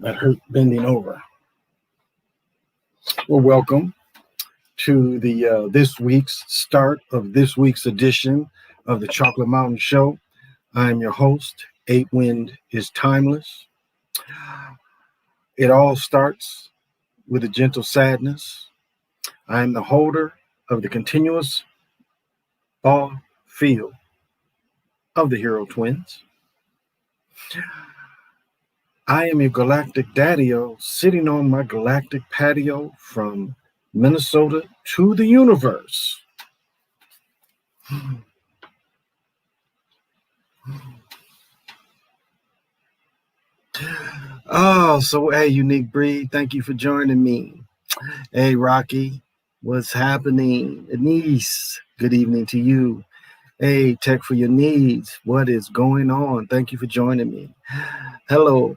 That hurt bending over. Well, welcome to the this week's start of this week's edition of the Chocolate Mountain Show. I'm your host. Eight Wind is timeless. It all starts with a gentle sadness. I am the holder of the continuous ball field of the Hero Twins. I am your galactic daddy-o sitting on my galactic patio from Minnesota to the universe. Oh, so hey, Unique Breed, thank you for joining me. Hey, Rocky, what's happening? Denise, good evening to you. Hey, Tech for Your Needs, what is going on? Thank you for joining me. Hello.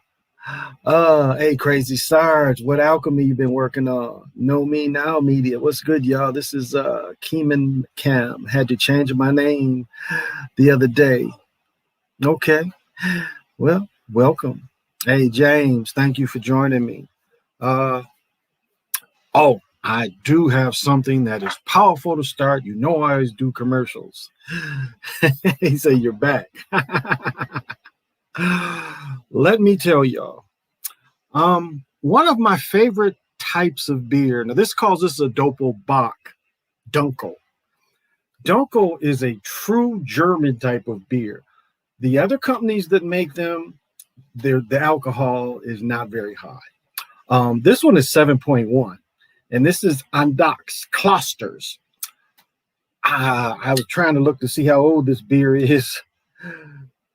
Hey, Crazy Sarge, what alchemy you been working on? Know Me Now Media, what's good, y'all? This is Keeman Cam. Had to change my name the other day. Okay, well, welcome. Hey, James, thank you for joining me. Oh, I do have something that is powerful to start. You know I always do commercials. He said, you're back. Let me tell y'all. One of my favorite types of beer. Now, this calls this a Doppelbock, Dunkel. Dunkel is a true German type of beer. The other companies that make them, the alcohol is not very high. This one is 7.1, and this is Andachs Klosters. I was trying to look to see how old this beer is,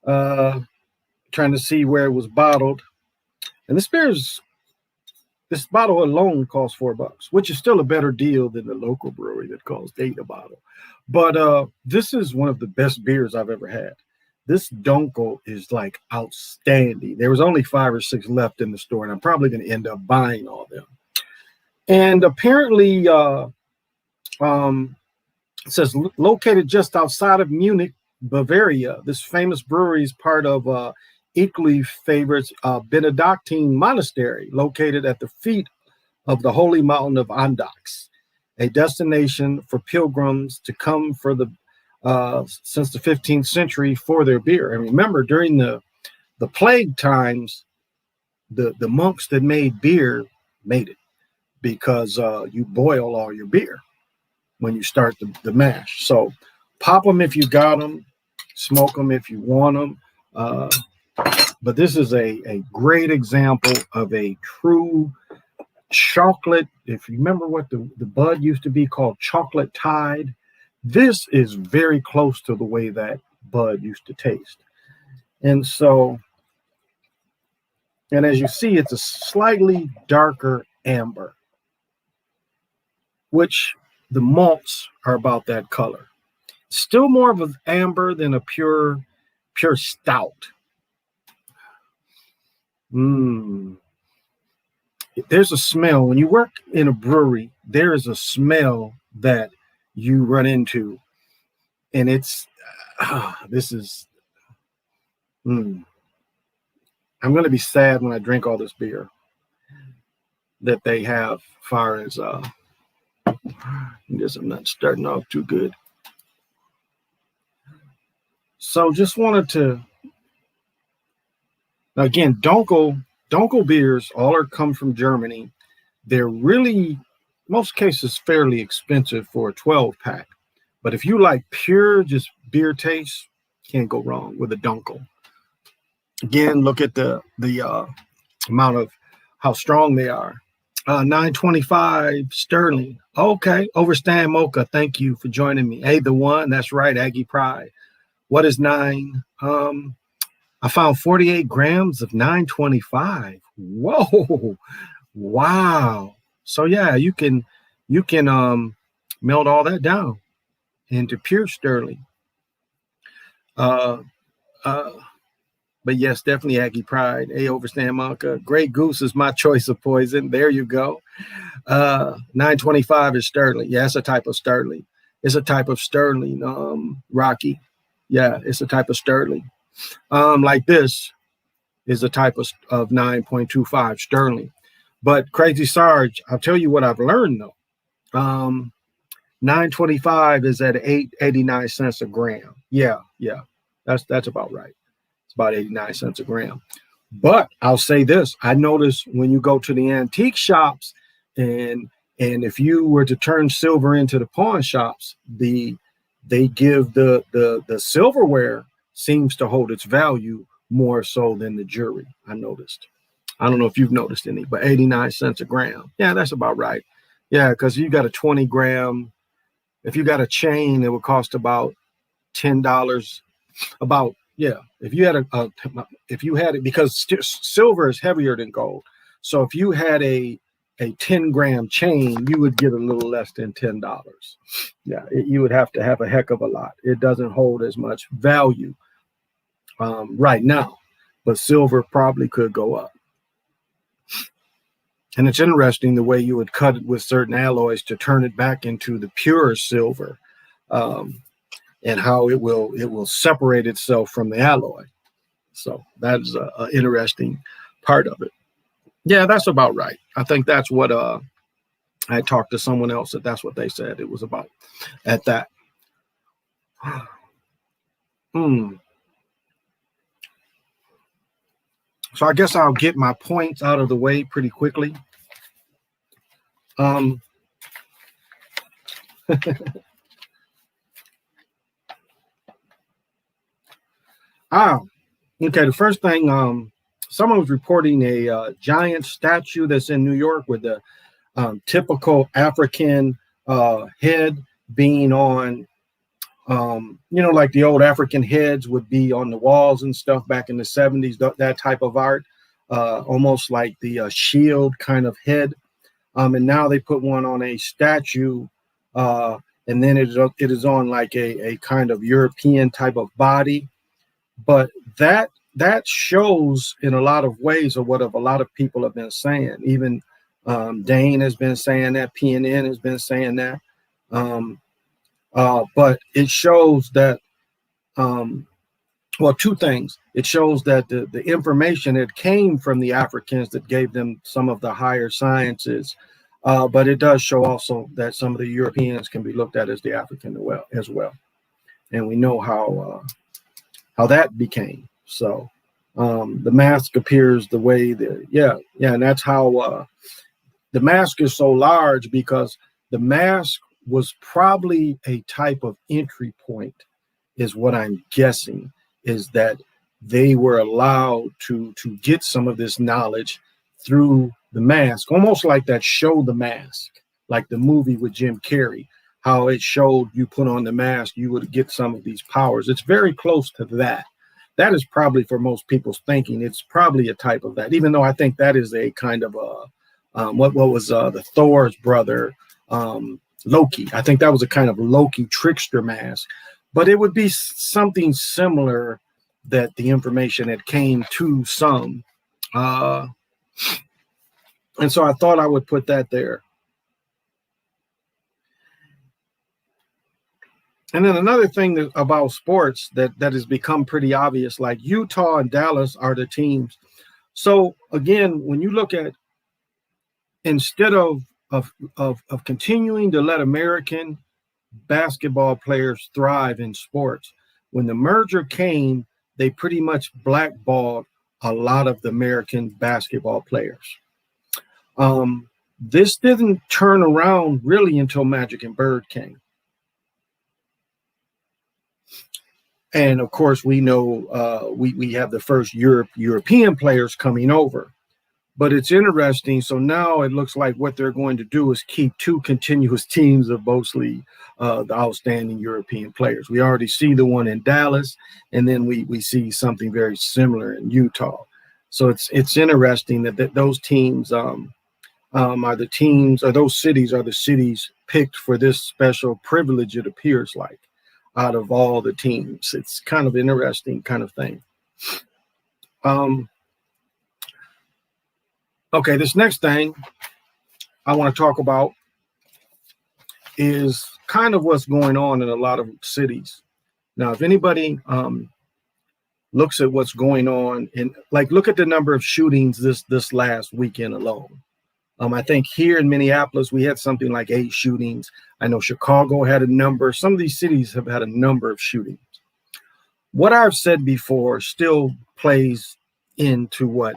trying to see where it was bottled. And this bottle alone costs $4, which is still a better deal than the local brewery that costs $8 a bottle. But this is one of the best beers I've ever had. This Dunkel is like outstanding. There was only 5 or 6 left in the store, and I'm probably going to end up buying all of them. And apparently, it says located just outside of Munich, Bavaria. This famous brewery is part of equally favorite Benedictine monastery located at the feet of the holy mountain of Andachs, a destination for pilgrims to come for the since the 15th century for their beer. And remember, during the plague times, the monks that made beer made it because you boil all your beer when you start the mash. So pop them if you got them, smoke them if you want them. But this is a great example of a true chocolate. If you remember what the bud used to be called, chocolate Tide, this is very close to the way that bud used to taste. And so, and as you see, it's a slightly darker amber, which the malts are about that color. Still more of an amber than a pure stout. There's a smell when you work in a brewery. There is a smell that you run into, and it's this is. I'm going to be sad when I drink all this beer that they have. Far as I guess I'm not starting off too good. So just wanted to. Again, Dunkel beers all come from Germany. They're really, most cases, fairly expensive for a 12-pack. But if you like pure, just beer taste, can't go wrong with a Dunkel. Again, look at the amount of how strong they are. 925 sterling. Okay, Overstand Mocha, thank you for joining me. Hey, the one, that's right, Aggie Pride. What is 9? I found 48 grams of 925. Whoa, wow. So yeah, you can melt all that down into pure sterling. But yes, definitely Aggie Pride. Hey, Overstand Monka. Grey Goose is my choice of poison. There you go. 925 is sterling. Yeah, it's a type of sterling. It's a type of sterling, Rocky. Yeah, it's a type of sterling. Like this. is a type of 9.25 sterling. But Crazy Sarge, I'll tell you what I've learned though. 925 is at 89 cents a gram. Yeah, that's about right. It's about 89 cents a gram. But I'll say this: I noticed when you go to the antique shops, and if you were to turn silver into the pawn shops, they give the silverware seems to hold its value more so than the jewelry. I noticed. I don't know if you've noticed any, but 89 cents a gram. Yeah, that's about right. Yeah, because you got a 20 gram. If you got a chain, it would cost about $10. About, yeah. If you had if you had it, because silver is heavier than gold. So if you had a 10-gram chain, you would get a little less than $10. Yeah, you would have to have a heck of a lot. It doesn't hold as much value right now, but silver probably could go up. And it's interesting the way you would cut it with certain alloys to turn it back into the pure silver, and how it will separate itself from the alloy. So that's an interesting part of it. Yeah, that's about right. I think that's what I talked to someone else that's what they said it was about at that. So I guess I'll get my points out of the way pretty quickly. Okay, the first thing, someone was reporting a giant statue that's in New York with the typical African head being on, like the old African heads would be on the walls and stuff back in the 70s, that type of art, almost like the shield kind of head. And now they put one on a statue, and then it is on like a kind of European type of body. But that shows in a lot of ways of what a lot of people have been saying. Even Dane has been saying that, PNN has been saying that. But it shows that, well, two things. It shows that the information that came from the Africans that gave them some of the higher sciences, but it does show also that some of the Europeans can be looked at as the African as well. And we know how that became. So the mask appears the way that, and that's how the mask is so large, because the mask was probably a type of entry point, is what I'm guessing, is that they were allowed to get some of this knowledge through the mask, almost like that show The Mask, like the movie with Jim Carrey, how it showed you put on the mask, you would get some of these powers. It's very close to that. That is probably, for most people's thinking, it's probably a type of that, even though I think that is a kind of what was the Thor's brother, Loki. I think that was a kind of Loki trickster mask, but it would be something similar, that the information that came to some. And so I thought I would put that there. And then another thing about sports that has become pretty obvious, like Utah and Dallas are the teams. So again, when you look at, instead of continuing to let American basketball players thrive in sports, when the merger came, they pretty much blackballed a lot of the American basketball players. This didn't turn around really until Magic and Bird came. And of course, we know we have the first European players coming over. But it's interesting. So now it looks like what they're going to do is keep two continuous teams of mostly the outstanding European players. We already see the one in Dallas, and then we see something very similar in Utah. So it's interesting that those teams are the teams, or those cities are the cities picked for this special privilege, it appears like, out of all the teams. It's kind of interesting kind of thing. Okay, this next thing I want to talk about is kind of what's going on in a lot of cities. Now, if anybody looks at what's going on, and like look at the number of shootings this last weekend alone. I think here in Minneapolis we had something like 8 shootings. I know Chicago had a number. Some of these cities have had a number of shootings. What I've said before still plays into what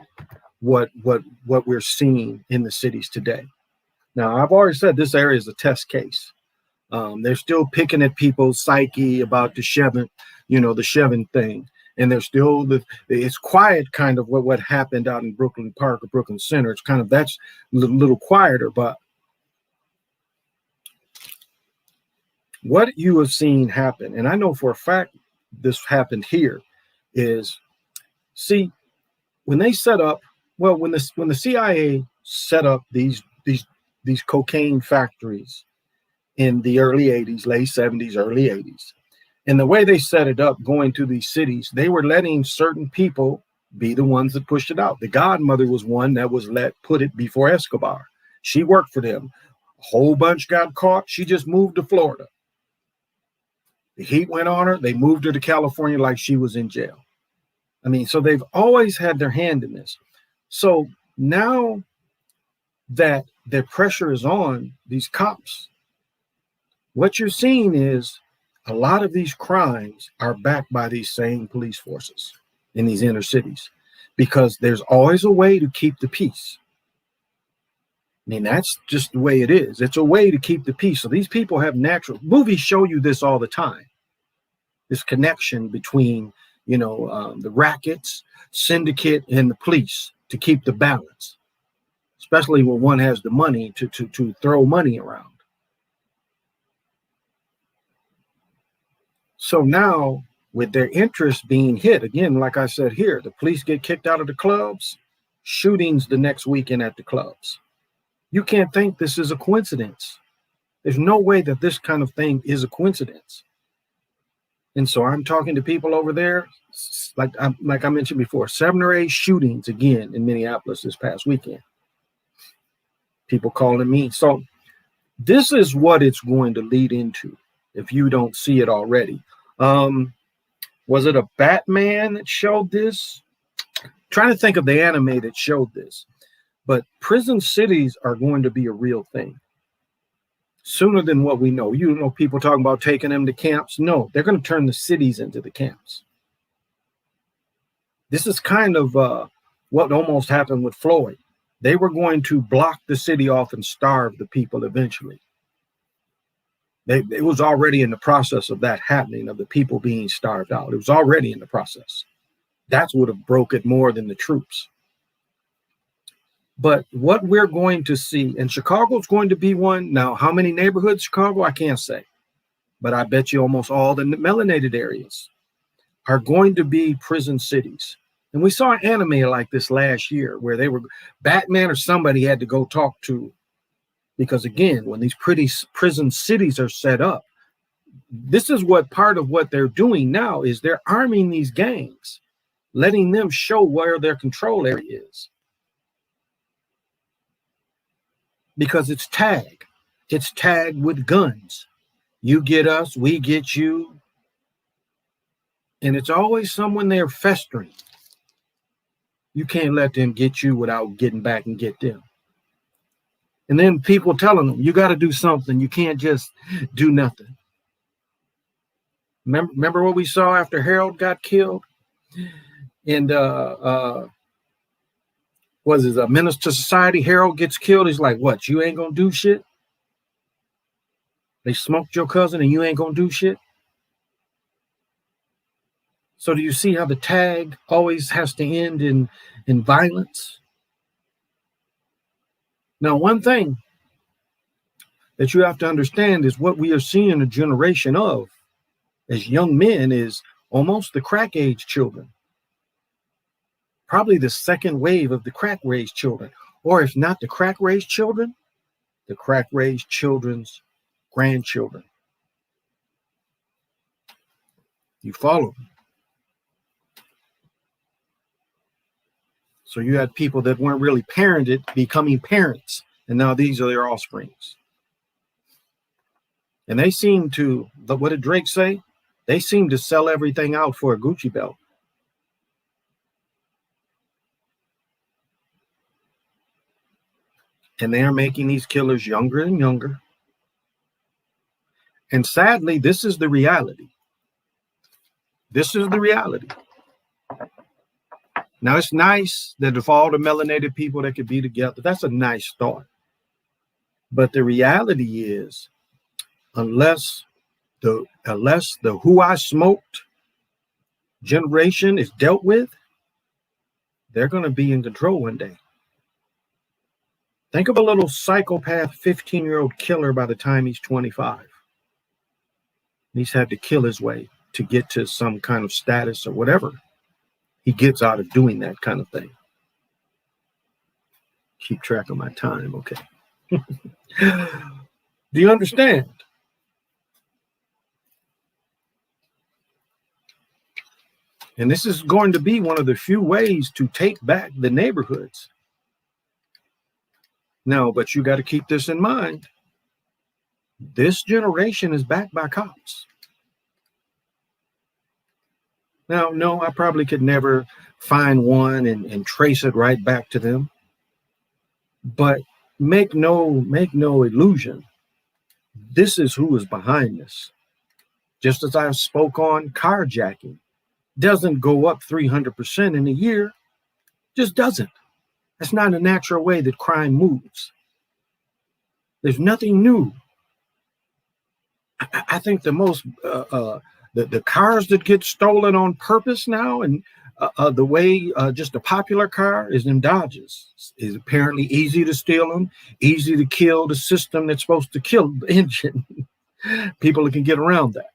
we're seeing in the cities today. Now, I've already said this area is a test case. They're still picking at people's psyche about the Chevron, the Chevron thing. And there's still it's quiet kind of what happened out in Brooklyn Park or Brooklyn Center. It's kind of, that's a little quieter, but what you have seen happen, and I know for a fact this happened here, is, see, when they set up, well, when the CIA set up these cocaine factories in the early 80s, late 70s, early 80s, and the way they set it up going to these cities, they were letting certain people be the ones that pushed it out. The godmother was one that was put it before Escobar. She worked for them. A whole bunch got caught. She just moved to Florida. The heat went on her. They moved her to California like she was in jail. I mean, so they've always had their hand in this. So now that their pressure is on these cops, what you're seeing is a lot of these crimes are backed by these same police forces in these inner cities, because there's always a way to keep the peace. I mean, that's just the way it is. It's a way to keep the peace. So these people have natural, movies show you this all the time, this connection between, the rackets, syndicate, and the police to keep the balance, especially when one has the money to throw money around. So now, with their interest being hit, again, like I said here, the police get kicked out of the clubs, shootings the next weekend at the clubs. You can't think this is a coincidence. There's no way that this kind of thing is a coincidence. And so I'm talking to people over there, like I mentioned before, 7 or 8 shootings again in Minneapolis this past weekend. People calling me. So this is what it's going to lead into if you don't see it already. Was it a Batman that showed this? I'm trying to think of the anime that showed this. But prison cities are going to be a real thing sooner than what we know. People talking about taking them to camps. No, they're going to turn the cities into the camps. This is kind of what almost happened with Floyd. They were going to block the city off and starve the people eventually. It was already in the process of that happening, of the people being starved out. It was already in the process. That's what would have broke it more than the troops. But what we're going to see, and Chicago's going to be one. Now, how many neighborhoods Chicago, I can't say. But I bet you almost all the melanated areas are going to be prison cities. And we saw an anime like this last year where they were, Batman or somebody had to go talk to, because again, when these pretty prison cities are set up, this is what part of what they're doing now is they're arming these gangs, letting them show where their control area is. Because it's tagged with guns. You get us, we get you. And it's always someone there festering. You can't let them get you without getting back and get them. And then people telling them, you got to do something. You can't just do nothing. Remember what we saw after Harold got killed? And was it a menace to society? Harold gets killed. He's like, what? You ain't going to do shit? They smoked your cousin and you ain't going to do shit? So do you see how the tag always has to end in violence? Now, one thing that you have to understand is what we are seeing a generation of as young men is almost the crack age children. Probably the second wave of the crack age children, or if not the crack age children, the crack age children's grandchildren. You follow me? So you had people that weren't really parented becoming parents, and now these are their offsprings. And they seem to, what did Drake say? They seem to sell everything out for a Gucci belt. And they are making these killers younger and younger. And sadly, this is the reality. This is the reality. Now, it's nice that if all the melanated people that could be together, that's a nice thought. But the reality is, unless the who I smoked generation is dealt with, they're going to be in control one day. Think of a little psychopath 15-year-old killer by the time he's 25. He's had to kill his way to get to some kind of status or whatever he gets out of doing that kind of thing. Keep track of my time, okay. Do you understand? And this is going to be one of the few ways to take back the neighborhoods. No, but you got to keep this in mind. This generation is backed by cops. Now, no, I probably could never find one and trace it right back to them. But make no illusion. This is who is behind this. Just as I spoke on carjacking. Doesn't go up 300% in a year. Just doesn't. That's not a natural way that crime moves. There's nothing new. I think the most the cars that get stolen on purpose now, and the way just a popular car is them Dodges. Is apparently easy to steal them, easy to kill the system that's supposed to kill the engine. People can get around that.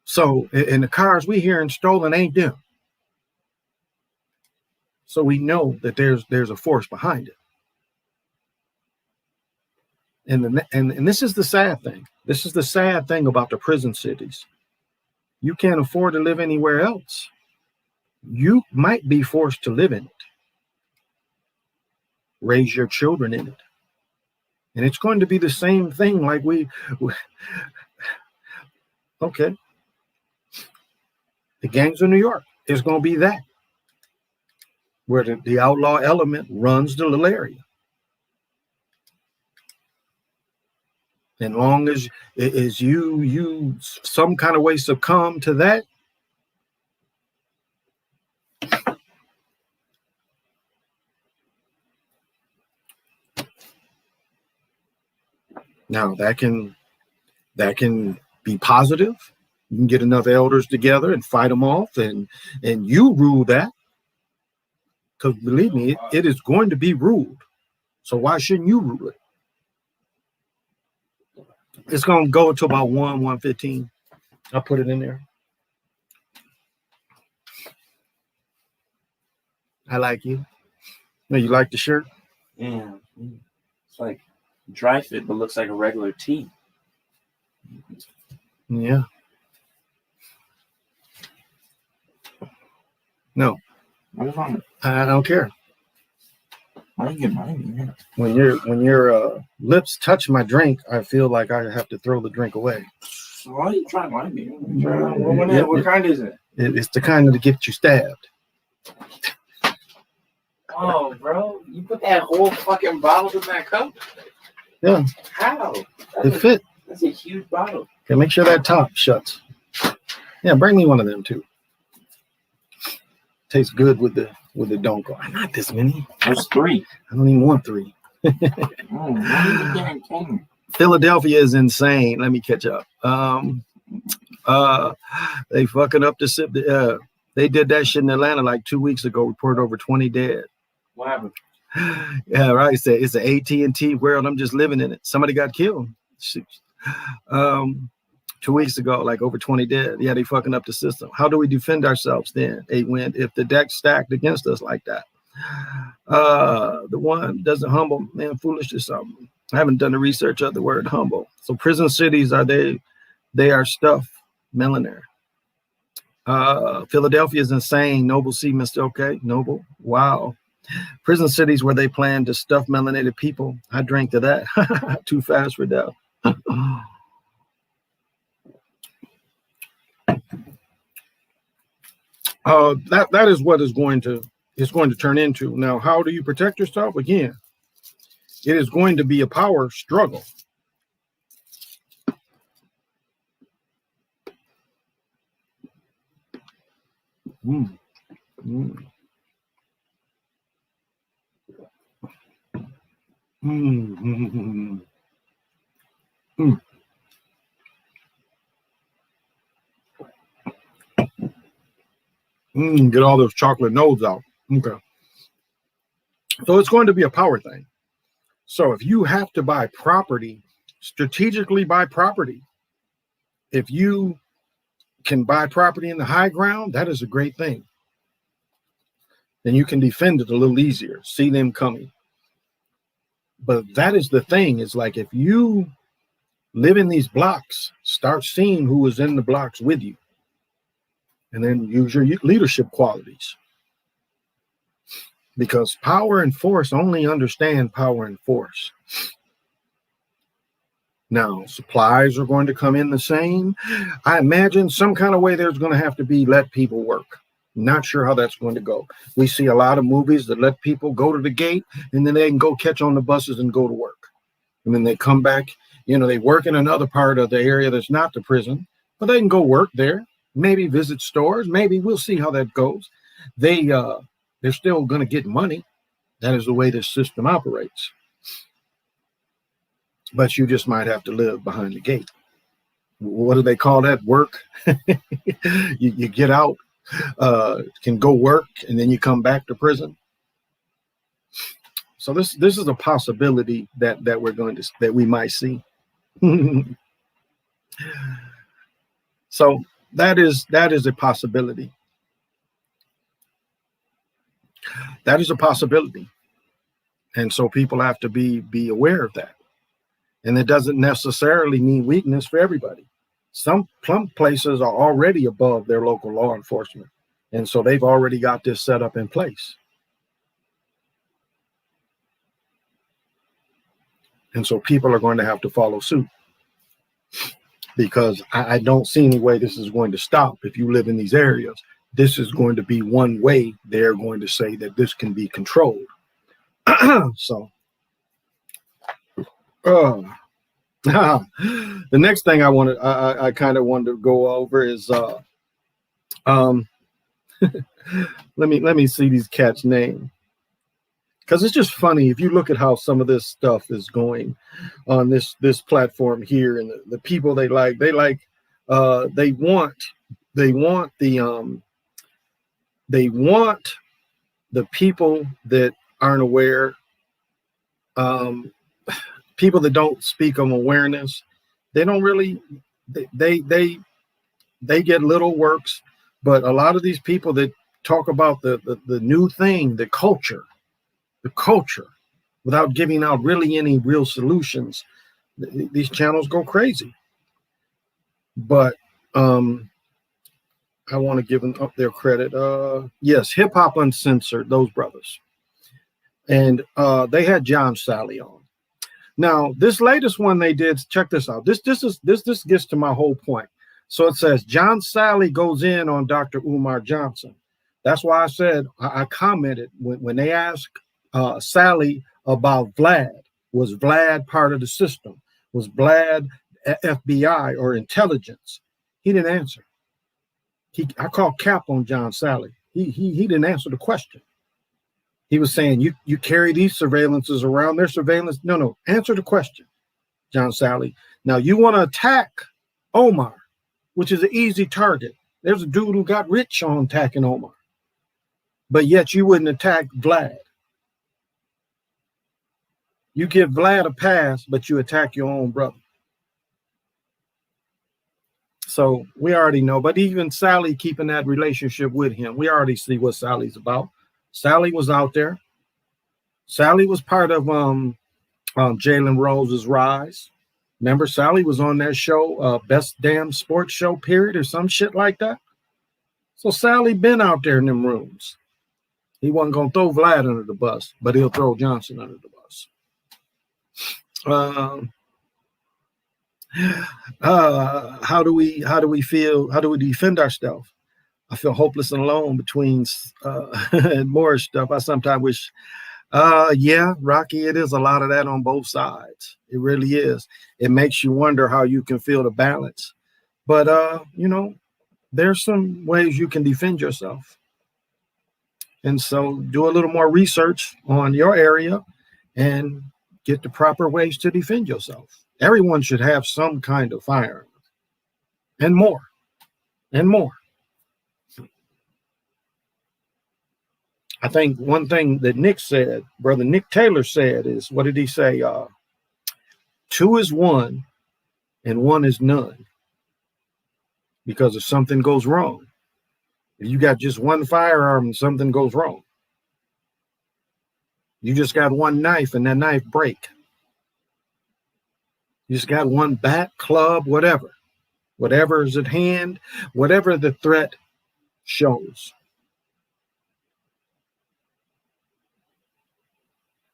So, and the cars we hearing stolen ain't them. So we know that there's a force behind it. And this is the sad thing. This is the sad thing about the prison cities. You can't afford to live anywhere else. You might be forced to live in it. Raise your children in it. And it's going to be the same thing like okay. The gangs of New York is going to be that. Where the outlaw element runs the little area. And long as you some kind of way succumb to that, now that can be positive. You can get enough elders together and fight them off, and you rule that. Because believe me, it is going to be ruled. So why shouldn't you rule it? It's going to go to about 115. I'll put it in there. I like you. No, you like the shirt? Yeah. It's like dry fit, but looks like a regular tee. Yeah. No. I don't care. I can get mine. When your lips touch my drink, I feel like I have to throw the drink away. So why are you trying my beer? What kind is it? It's the kind that gets you stabbed. Oh, bro, you put that whole fucking bottle in that cup? Yeah. How? It fit. That's a huge bottle. Okay, make sure that top shuts. Yeah, bring me one of them too. Tastes good with the donko. Not this many. There's 3. I don't even want 3. Philadelphia is insane. Let me catch up. They fucking up the they did that shit in Atlanta like 2 weeks ago. Reported over 20 dead. What happened? Yeah, right. It's an AT&T world. I'm just living in it. Somebody got killed. 2 weeks ago, like over 20 dead. Yeah, they fucking up the system. How do we defend ourselves then? If the deck's stacked against us like that? The one doesn't humble, man, foolish or something. I haven't done the research of the word humble. So prison cities they are stuff millionaire. Philadelphia is insane. Noble C. Mr. Okay. Noble. Wow. Prison cities where they plan to stuff melanated people. I drank to that. Too fast for death. That is what is going to is going to turn into. Now, how do you protect yourself? Again, it is going to be a power struggle. Mm. Mm. Mm. Mm. Get all those chocolate nodes out. Okay. So it's going to be a power thing. So if you have to buy property, strategically buy property, if you can buy property in the high ground, that is a great thing. Then you can defend it a little easier, see them coming. But that is the thing, is like if you live in these blocks, start seeing who is in the blocks with you, and then use your leadership qualities. Because power and force, only understand power and force. Now, supplies are going to come in the same. I imagine some kind of way there's going to have to be let people work. Not sure how that's going to go. We see a lot of movies that let people go to the gate and then they can go catch on the buses and go to work. And then they come back, they work in another part of the area that's not the prison, but they can go work there, maybe visit stores. Maybe we'll see how that goes. They're still going to get money. That is the way this system operates. But you just might have to live behind the gate. What do they call that? Work. you get out, can go work, and then you come back to prison. So this is a possibility that we might see. So that is a possibility. That is a possibility. And so people have to be aware of that. And it doesn't necessarily mean weakness for everybody. Some places are already above their local law enforcement. And so they've already got this set up in place. And so people are going to have to follow suit. Because I don't see any way this is going to stop. If you live in these areas, this is going to be one way they're going to say that this can be controlled. So, the next thing I kind of wanted to go over is, let me see these cats' name, because it's just funny if you look at how some of this stuff is going on this platform here, and the people they want the people that aren't aware, people that don't speak of awareness. They don't really, they get little works, but a lot of these people that talk about the new thing, the culture, without giving out really any real solutions, these channels go crazy. But I want to give them up their credit. Yes, Hip Hop Uncensored, those brothers. And they had John Sally on. Now, this latest one they did, check this out. This gets to my whole point. So it says John Sally goes in on Dr. Umar Johnson. That's why I said, I commented when they asked Sally about Vlad. Was Vlad part of the system? Was Vlad FBI or intelligence? He didn't answer. I called cap on John Sally. He didn't answer the question. He was saying, you carry these surveillances around, their surveillance. No, answer the question, John Sally. Now you want to attack Omar, which is an easy target. There's a dude who got rich on attacking Omar, but yet you wouldn't attack Vlad. You give Vlad a pass, but you attack your own brother. So we already know, but even Sally keeping that relationship with him, we already see what Sally's about. Sally was out there. Sally was part of Jalen Rose's Rise. Remember, Sally was on that show, Best Damn Sports Show, period, or some shit like that. So Sally been out there in them rooms. He wasn't going to throw Vlad under the bus, but he'll throw Johnson under the bus. How do we feel? How do we defend ourselves? I feel hopeless and alone between and more stuff. I sometimes wish, yeah, Rocky, it is a lot of that on both sides. It really is. It makes you wonder how you can feel the balance. But, there's some ways you can defend yourself. And so do a little more research on your area and get the proper ways to defend yourself. Everyone should have some kind of firearm and more and more. I think one thing that Nick said, Brother Nick Taylor said, is, what did he say? Two is one and one is none. Because if something goes wrong, if you got just one firearm and something goes wrong, you just got one knife and that knife break. You just got one bat, club, whatever is at hand, whatever the threat shows.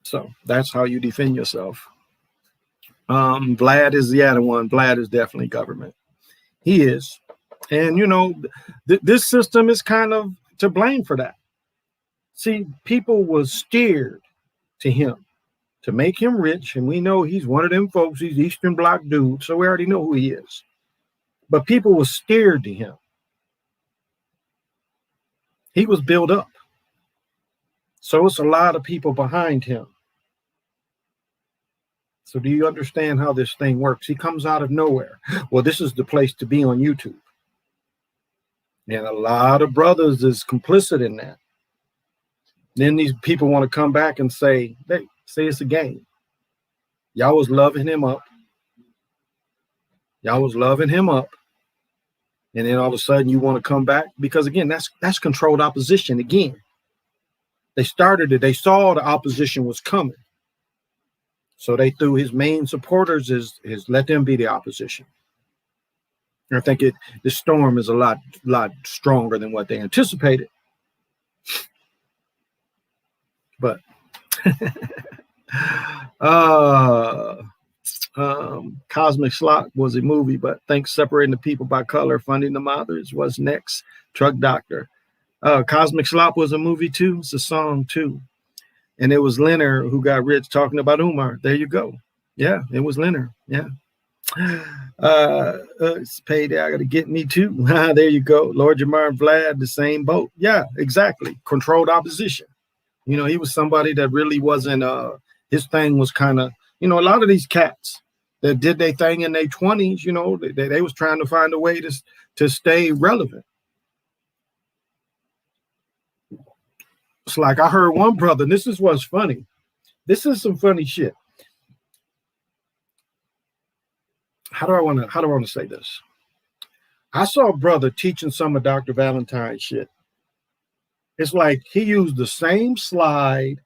So that's how you defend yourself. Vlad is the other one. Vlad is definitely government. He is. And, this system is kind of to blame for that. See, people was steered to him to make him rich. And we know he's one of them folks. He's Eastern Bloc dude. So we already know who he is. But people was steered to him. He was built up. So it's a lot of people behind him. So do you understand how this thing works? He comes out of nowhere. Well, this is the place to be on YouTube. And a lot of brothers is complicit in that. Then these people want to come back and say it's a game. Y'all was loving him up. And then all of a sudden you want to come back because, again, that's controlled opposition again. They started it. They saw the opposition was coming. So they threw his main supporters is let them be the opposition. And I think the storm is a lot stronger than what they anticipated. But Cosmic Slot was a movie, but thanks separating the people by color, funding the mothers. What's next? Truck Doctor. Cosmic Slop was a movie too. It's a song too. And it was Leonard who got rich talking about Umar. There you go. Yeah, it was Leonard. Yeah. It's payday. I got to get me too. There you go. Lord Jamar and Vlad, the same boat. Yeah, exactly. Controlled opposition. He was somebody that really wasn't, his thing was kind of, a lot of these cats that did their thing in their 20s, they was trying to find a way to stay relevant. It's like I heard one brother, and this is what's funny. This is some funny shit. How do I want to say this? I saw a brother teaching some of Dr. Valentine's shit. It's like he used the same slide,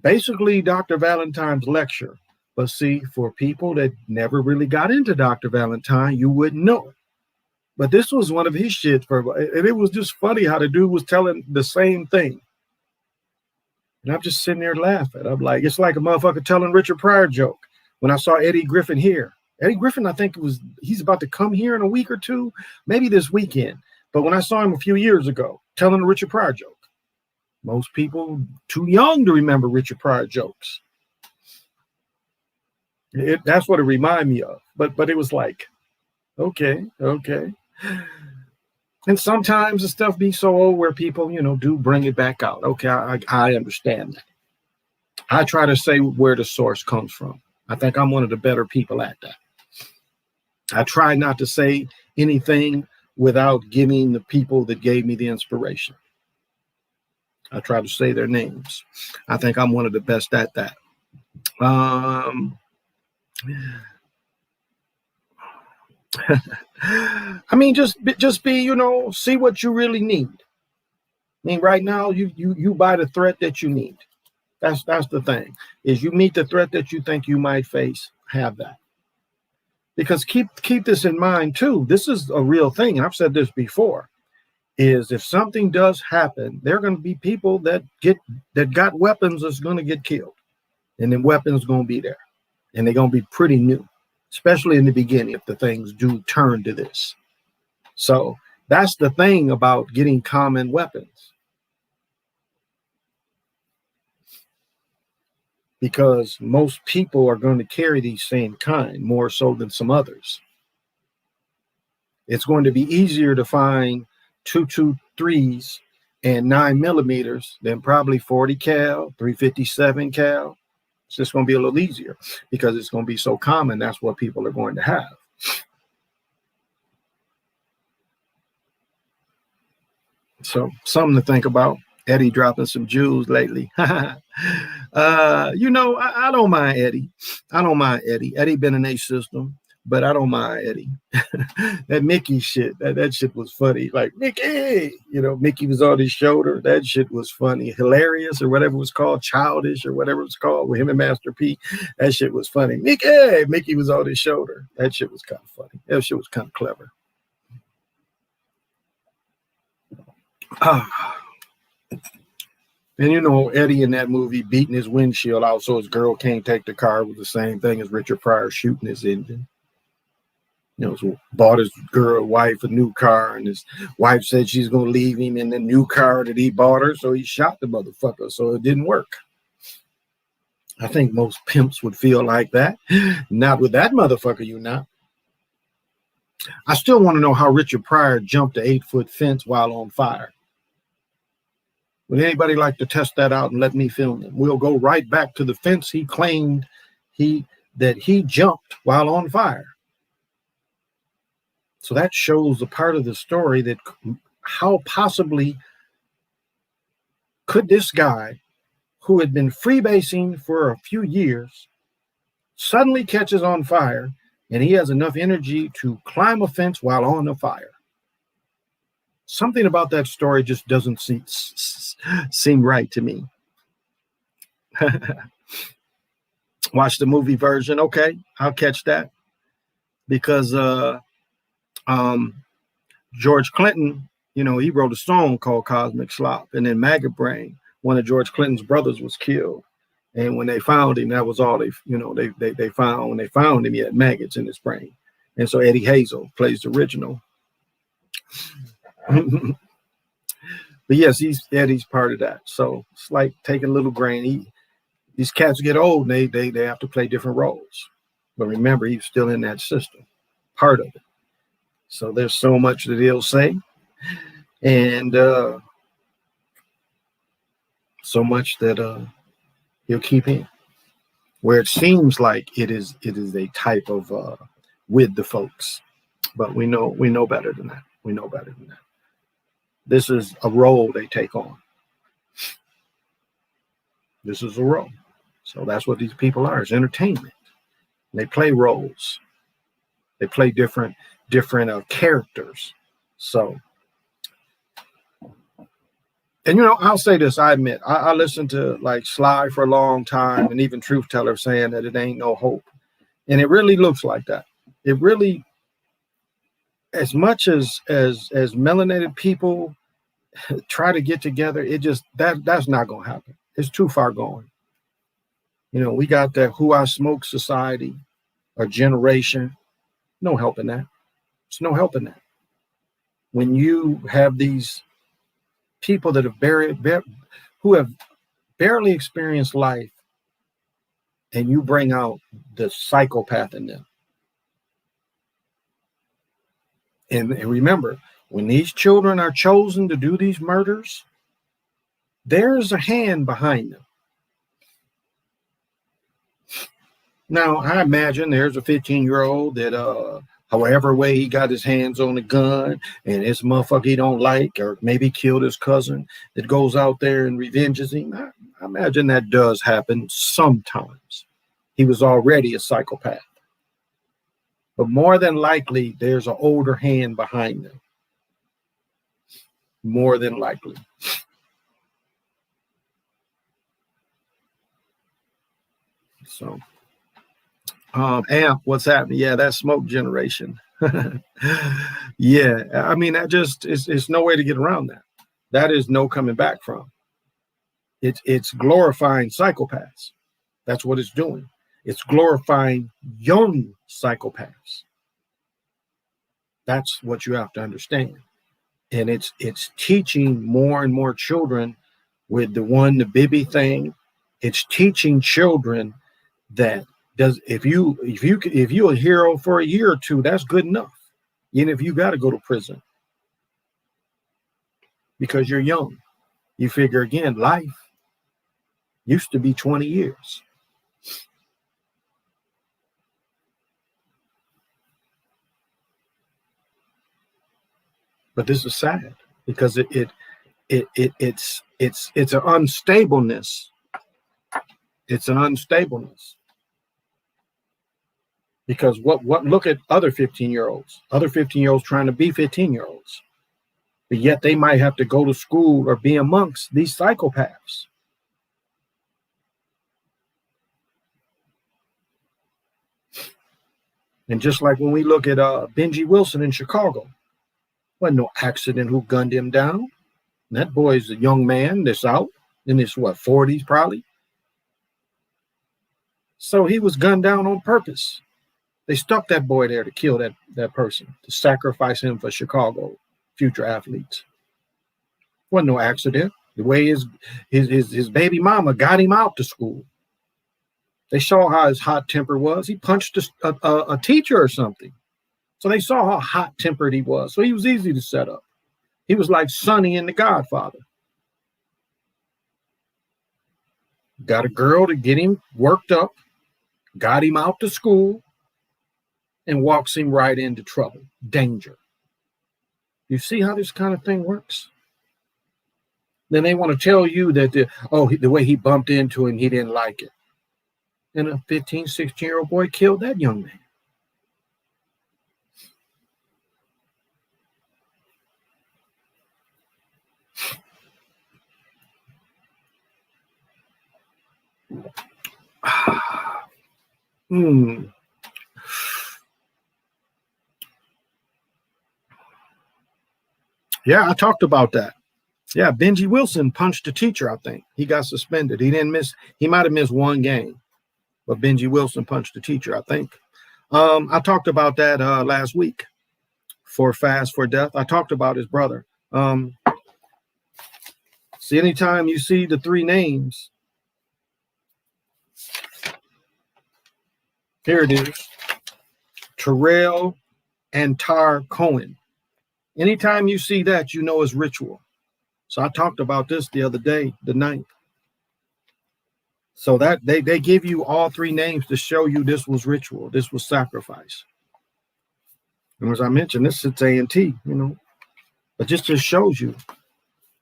basically Dr. Valentine's lecture. But see, for people that never really got into Dr. Valentine, you wouldn't know it. But this was one of his shit. And it was just funny how the dude was telling the same thing. And I'm just sitting there laughing. I'm like, it's like a motherfucker telling Richard Pryor joke. When I saw Eddie Griffin here. Eddie Griffin, I think he's about to come here in a week or two, maybe this weekend. But when I saw him a few years ago, telling a Richard Pryor joke, most people too young to remember Richard Pryor jokes. That's what it reminded me of. But it was like, okay. And sometimes the stuff be so old where people, do bring it back out. Okay, I understand that. I try to say where the source comes from. I think I'm one of the better people at that. I try not to say anything without giving the people that gave me the inspiration. I try to say their names. I think I'm one of the best at that. I mean, just be, see what you really need. I mean, right now you buy the threat that you need. That's the thing, is you meet the threat that you think you might face, have that. Because keep this in mind too. This is a real thing. And I've said this before, is if something does happen, there are going to be people that got weapons that's going to get killed. And then weapons going to be there. And they're going to be pretty new, especially in the beginning if the things do turn to this. So That's the thing about getting common weapons. Because most people are going to carry these same kind more so than some others. It's going to be easier to find 223s and 9mm than probably 40 cal, 357 cal. It's just going to be a little easier because it's going to be so common. That's what people are going to have. So something to think about. Eddie dropping some jewels lately. I don't mind Eddie. I don't mind Eddie. Eddie been in a system, but I don't mind Eddie. That Mickey shit, that shit was funny. Like, Mickey, Mickey was on his shoulder. That shit was funny. Hilarious or whatever it was called, childish or whatever it was called with him and Master P. That shit was funny. Mickey was on his shoulder. That shit was kind of funny. That shit was kind of clever. And Eddie in that movie beating his windshield out so his girl can't take the car was the same thing as Richard Pryor shooting his engine. So bought his wife a new car, and his wife said she's going to leave him in the new car that he bought her, so he shot the motherfucker, so it didn't work. I think most pimps would feel like that. Not with that motherfucker, not. I still want to know how Richard Pryor jumped the 8-foot fence while on fire. Would anybody like to test that out and let me film him? We'll go right back to the fence he claimed that he jumped while on fire. So that shows the part of the story that how possibly could this guy who had been freebasing for a few years suddenly catches on fire and he has enough energy to climb a fence while on a fire. Something about that story just doesn't seem right to me. Watch the movie version. Okay, I'll catch that. Because George Clinton, he wrote a song called Cosmic Slop. And then Maggot Brain, one of George Clinton's brothers, was killed. And when they found him, that was all they found. When they found him, he had maggots in his brain. And so Eddie Hazel plays the original. But yes, Eddie's part of that. So it's like taking a little grain. These cats get old and they have to play different roles. But remember, he's still in that system, part of it. So there's so much that he'll say, and so much that he'll keep in. Where it seems like it is a type of with the folks, but we know better than that. We know better than that. This is a role they take on. This is a role. So that's what these people are. It's entertainment. They play roles. They play different characters. So, and I'll say this. I admit, I listened to like Sly for a long time, and even Truth Teller saying that it ain't no hope, and it really looks like that. It really, as much as melanated people try to get together, it just that's not gonna happen. It's too far going. We got that Who I Smoke society, a generation. No help in that. There's no help in that. When you have these people that have who have barely experienced life, and you bring out the psychopath in them. And remember, when these children are chosen to do these murders, there's a hand behind them. Now, I imagine there's a 15-year-old that, however way he got his hands on a gun, and this motherfucker he don't like, or maybe killed his cousin, that goes out there and revenges him. I imagine that does happen sometimes. He was already a psychopath. But more than likely, there's an older hand behind them. More than likely. So, Amp, what's happening? Yeah, that smoke generation. Yeah, I mean, that just it's no way to get around that. That is no coming back from. It's glorifying psychopaths. That's what it's doing. It's glorifying young psychopaths. That's what you have to understand. and it's teaching more and more children with the Bibi thing. It's teaching children that if you're a hero for a year or two, that's good enough. Even if you got to go to prison because you're young, you figure again, life used to be 20 years. But this is sad because it's an unstableness. It's an unstableness. Because what look at other 15-year-olds trying to be 15-year-olds, but yet they might have to go to school or be amongst these psychopaths. And just like when we look at Benji Wilson in Chicago, wasn't no accident who gunned him down. That boy's a young man that's out in his 40s probably. So he was gunned down on purpose. They stuck that boy there to kill that person, to sacrifice him for Chicago future athletes. Wasn't no accident. The way his baby mama got him out to school. They saw how his hot temper was. He punched a teacher or something. So they saw how hot-tempered he was. So he was easy to set up. He was like Sonny in The Godfather. Got a girl to get him worked up, got him out to school, and walks him right into trouble, danger. You see how this kind of thing works? Then they want to tell you that the way he bumped into him, he didn't like it. And a 15, 16-year-old boy killed that young man. Yeah, I talked about that. Yeah, Benji Wilson punched a teacher, I think. He got suspended. He might have missed one game, but Benji Wilson punched a teacher, I think. I talked about that last week for Fast for Death. I talked about his brother. See, anytime you see the three names, here it is, Terrell and Tar Cohen. Anytime you see that, you know it's ritual. So I talked about this the other day, the 9th. So that they give you all three names to show you this was ritual, this was sacrifice. And as I mentioned, this is A&T, but just shows you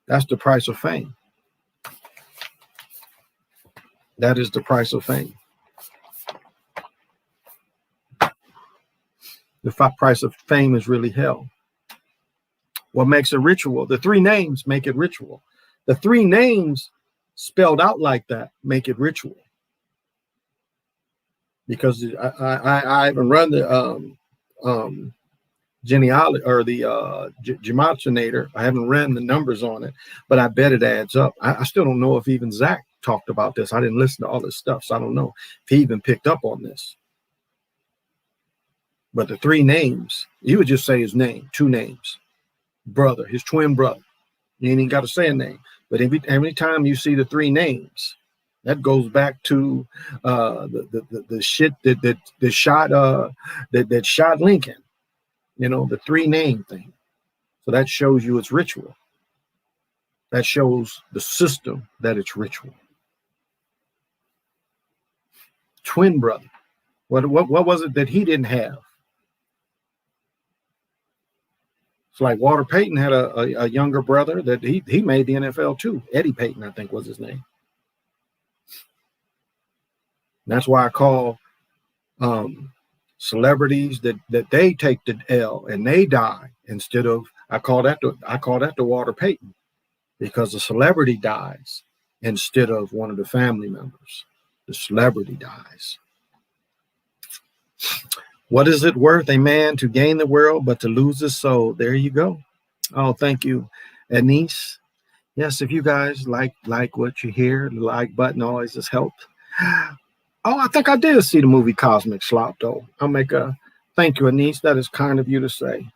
that's the price of fame. That is the price of fame. The price of fame is really hell. What makes it ritual? The three names make it ritual. The three names spelled out like that make it ritual. Because I haven't run the genealogy or the Gematria. I haven't ran the numbers on it, but I bet it adds up. I still don't know if even Zach talked about this. I didn't listen to all this stuff, so I don't know if he even picked up on this. But the three names, you would just say his name, two names. Brother, his twin brother. You ain't even got to say a name. But every time you see the three names, that goes back to the shit that shot Lincoln. The three name thing. So that shows you it's ritual. That shows the system that it's ritual. Twin brother. What was it that he didn't have? It's like Walter Payton had a younger brother that he made the NFL too. Eddie Payton, I think was his name. And that's why I call celebrities that they take the L and they die instead of I call that the Walter Payton, because the celebrity dies instead of one of the family members. The celebrity dies. What is it worth a man to gain the world but to lose his soul? There you go. Oh, thank you, Anise. Yes, if you guys like what you hear, the like button always has helped. Oh, I think I did see the movie Cosmic Slop, though. I'll make a thank you, Anise. That is kind of you to say.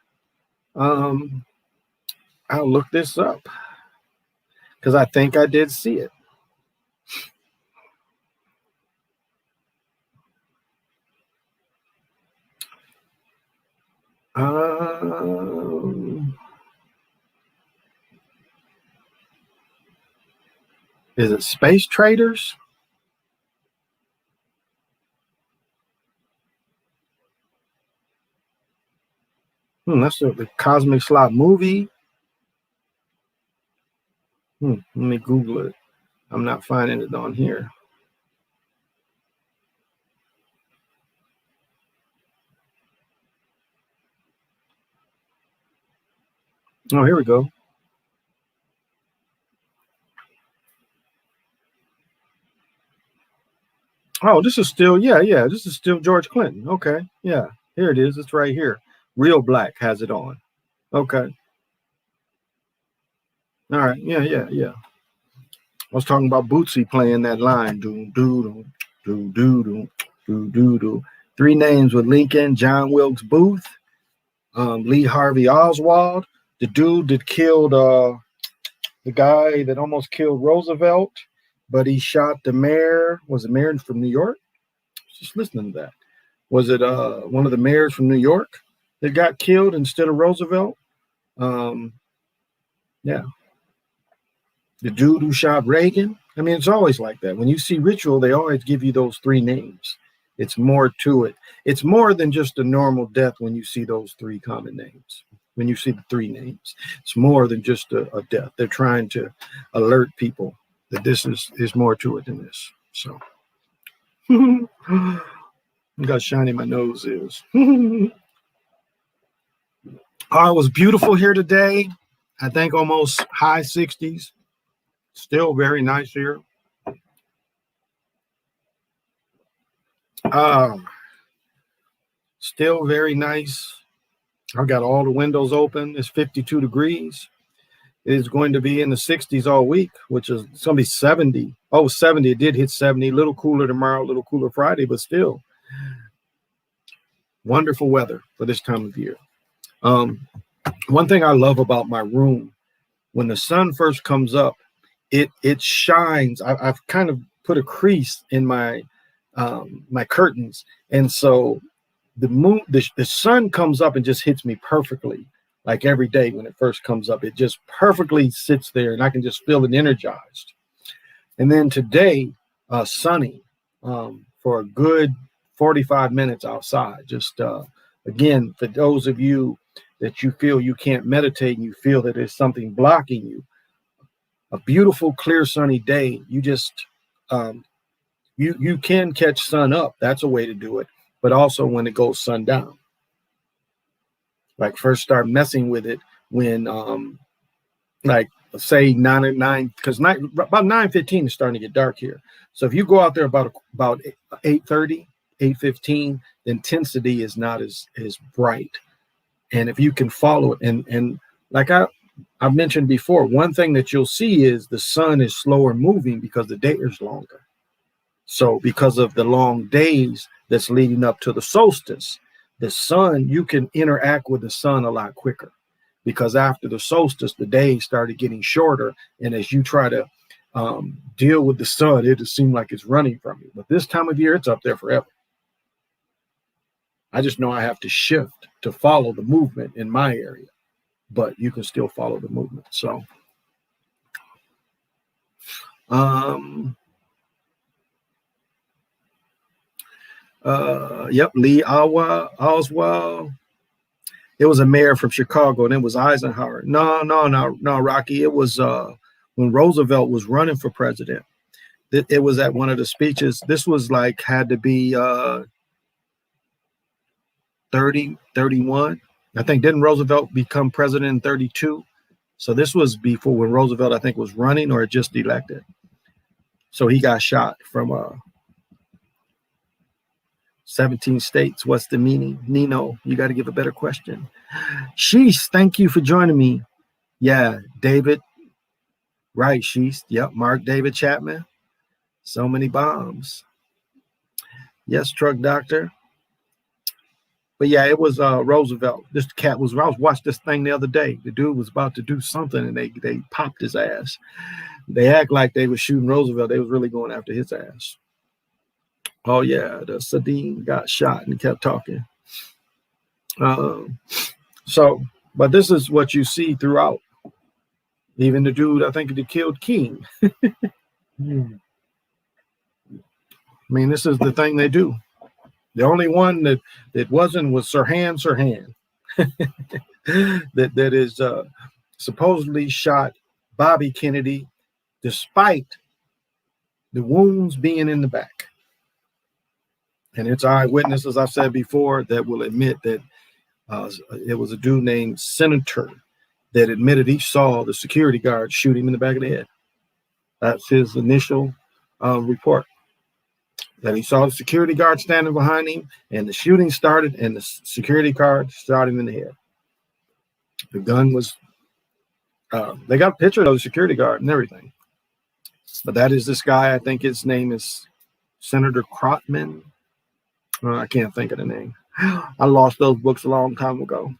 I'll look this up because I think I did see it. Is it Space Traders? That's the Cosmic Slot movie. Let me Google it. I'm not finding it on here. Oh, here we go. Oh, this is still, this is still George Clinton. Okay, yeah, here it is. It's right here. Real Black has it on. Okay. All right, yeah. I was talking about Bootsy playing that line. Do do do do do do do do. 3 names with Lincoln: John Wilkes Booth, Lee Harvey Oswald, the dude that killed the guy that almost killed Roosevelt, but he shot the mayor. Was it mayor from New York? Just listening to that. Was it one of the mayors from New York that got killed instead of Roosevelt? Yeah. The dude who shot Reagan. I mean, it's always like that. When you see Ritual, they always give you those 3 names. It's more to it. It's more than just a normal death when you see those 3 common names. When you see the 3 names, it's more than just a death. They're trying to alert people that this is more to it than this. So, look how shiny my nose is. It was beautiful here today. I think almost high 60s. Still very nice here. Still very nice. I've got all the windows open. It's 52 degrees. It's going to be in the 60s all week, which is it's going to be 70. Oh, 70. It did hit 70. A little cooler tomorrow, a little cooler Friday, but still wonderful weather for this time of year. One thing I love about my room, when the sun first comes up, it shines. I've kind of put a crease in my curtains, and so the sun comes up and just hits me perfectly. Like every day when it first comes up, it just perfectly sits there, and I can just feel it energized. And then today, sunny for a good 45 minutes outside. Just again, for those of you that you feel you can't meditate and you feel that there's something blocking you, a beautiful, clear, sunny day, you just you can catch sun up. That's a way to do it. But also when it goes sundown. Like first start messing with it when like say 9 or 9, because about 9:15 is starting to get dark here. So if you go out there about 8:30, 8:15, the intensity is not as bright. And if you can follow it, and like I've mentioned before, one thing that you'll see is the sun is slower moving because the day is longer. So because of the long days that's leading up to the solstice, the sun, you can interact with the sun a lot quicker, because after the solstice, the days started getting shorter. And as you try to deal with the sun, it just seems like it's running from you. But this time of year, it's up there forever. I just know I have to shift to follow the movement in my area, but you can still follow the movement. So, yep, Lee Oswald. It was a mayor from Chicago, and it was Eisenhower. No, Rocky. It was when Roosevelt was running for president. It was at one of the speeches. This was like had to be 30, 31. I think didn't Roosevelt become president in 32? So this was before when Roosevelt, I think, was running or just elected. So he got shot from 17 states. What's the meaning? Nino, you got to give a better question. Sheesh, thank you for joining me. Yeah, David. Right, Sheesh. Yep, Mark David Chapman. So many bombs. Yes, Truck Doctor. But yeah, it was Roosevelt. This cat was. I was watching this thing the other day. The dude was about to do something, and they popped his ass. They act like they were shooting Roosevelt. They was really going after his ass. Oh yeah, the Sardine got shot and kept talking. But this is what you see throughout. Even the dude, I think, that killed King. I mean, this is the thing they do. The only one that wasn't was Sirhan that is supposedly shot Bobby Kennedy despite the wounds being in the back. And it's eyewitness, as I said before, that will admit that it was a dude named Senator that admitted he saw the security guard shoot him in the back of the head. That's his initial report. That he saw the security guard standing behind him, and the shooting started, and the security guard shot him in the head. The gun was, they got a picture of the security guard and everything. But that is this guy, I think his name is Senator Crotman. I can't think of the name. I lost those books a long time ago.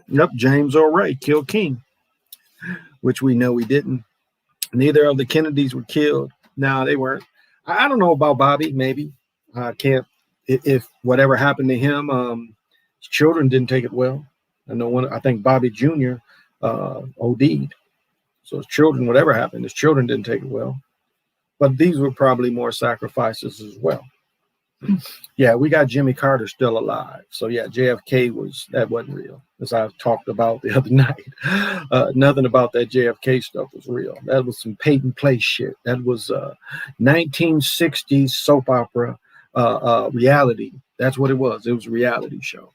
Yep, James Earl Ray killed King, which we know he didn't. Neither of the Kennedys were killed. No, they weren't. I don't know about Bobby, maybe. I can't, if whatever happened to him, his children didn't take it well. I think Bobby Jr. OD'd. So his children, whatever happened, his children didn't take it well. But these were probably more sacrifices as well. Yeah, we got Jimmy Carter still alive. So yeah, JFK that wasn't real, as I talked about the other night. Nothing about that JFK stuff was real. That was some Peyton Place shit. That was 1960s soap opera reality. That's what it was. It was a reality show.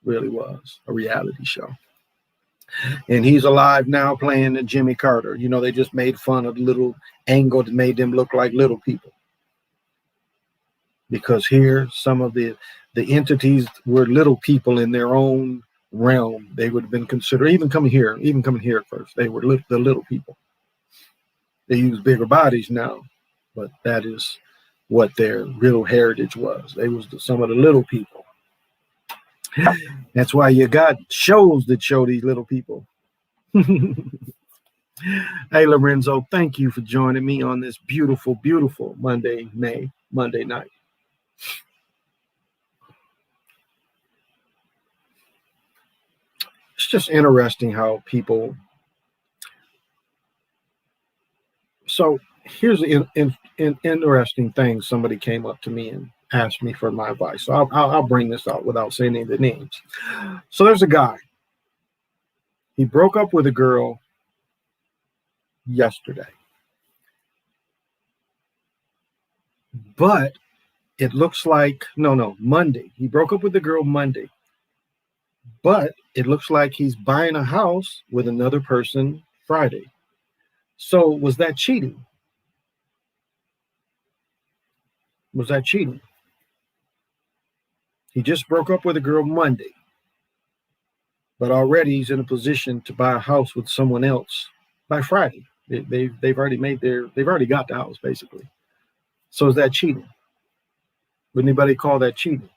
Really was a reality show. And he's alive now playing the Jimmy Carter. You know, they just made fun of the little angle that made them look like little people. Because here, some of the entities were little people in their own realm. They would have been considered, even coming here at first, they were the little people. They use bigger bodies now, but that is what their real heritage was. They was some of the little people. That's why you got shows that show these little people. Hey, Lorenzo, thank you for joining me on this beautiful, beautiful Monday night. It's just interesting how people. So here's an interesting thing. Somebody came up to me and asked me for my advice. So I'll bring this out without saying any of the names. So there's a guy. He broke up with a girl yesterday. But it looks like, Monday. He broke up with the girl Monday. But it looks like he's buying a house with another person Friday. So was that cheating? Was that cheating? He just broke up with a girl Monday. But already he's in a position to buy a house with someone else by Friday. They've already got the house, basically. So is that cheating? Would anybody call that cheating?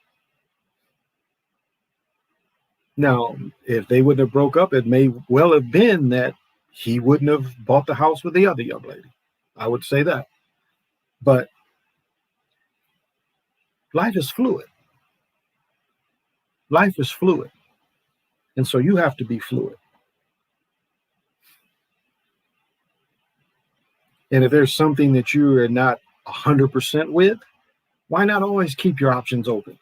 Now, if they wouldn't have broke up, it may well have been that he wouldn't have bought the house with the other young lady. I would say that. But life is fluid. Life is fluid. And so you have to be fluid. And if there's something that you are not 100% with, why not always keep your options open?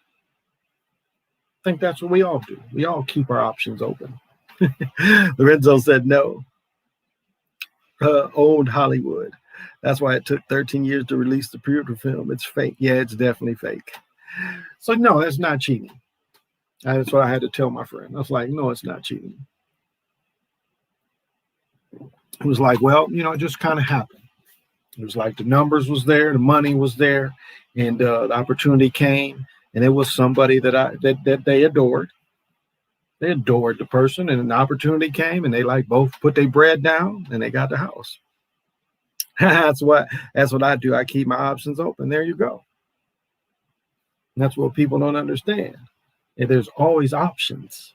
I think that's what we all do. We all keep our options open. Lorenzo said no. Old Hollywood. That's why it took 13 years to release the Pewter film. It's fake. Yeah, it's definitely fake. So no, that's not cheating. That's what I had to tell my friend. I was like, no, it's not cheating. It was like, well, it just kind of happened. It was like the numbers was there, the money was there, and the opportunity came, and it was somebody that they adored. They adored the person, and an opportunity came, and they both put their bread down, and they got the house. That's what I do. I keep my options open. There you go. And that's what people don't understand. And there's always options.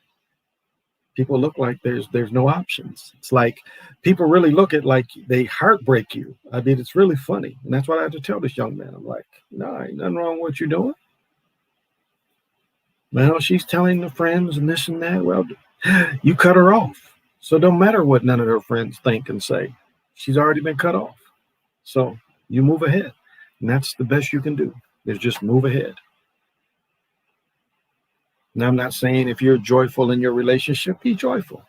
People look like there's no options. It's like people really look at like they heartbreak you. I mean, it's really funny. And that's what I have to tell this young man. I'm like, no, ain't nothing wrong with what you're doing. Well, she's telling the friends and this and that. Well, you cut her off. So it don't matter what none of her friends think and say. She's already been cut off. So you move ahead. And that's the best you can do, is just move ahead. Now, I'm not saying if you're joyful in your relationship, be joyful.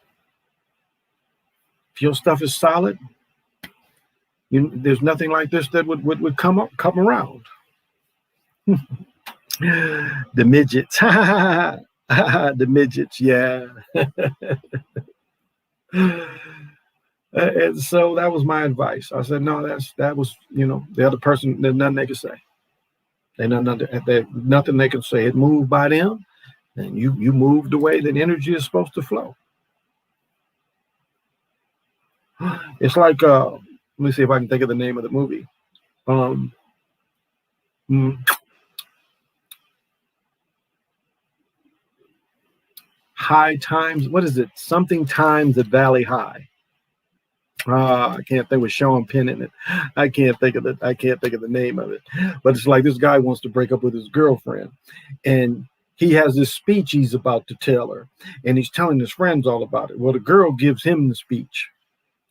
If your stuff is solid, there's nothing like this that would come around. The midgets. The midgets, yeah. And so that was my advice. I said, no, that was, the other person, there's nothing they could say. There's nothing they can say. It moved by them. And you move the way that energy is supposed to flow. It's like, let me see if I can think of the name of the movie. High Times, what is it? Something Times at Valley High. I can't think with Sean Penn in it. I can't think of the name of it. But it's like this guy wants to break up with his girlfriend. And he has this speech he's about to tell her, and he's telling his friends all about it. Well, the girl gives him the speech.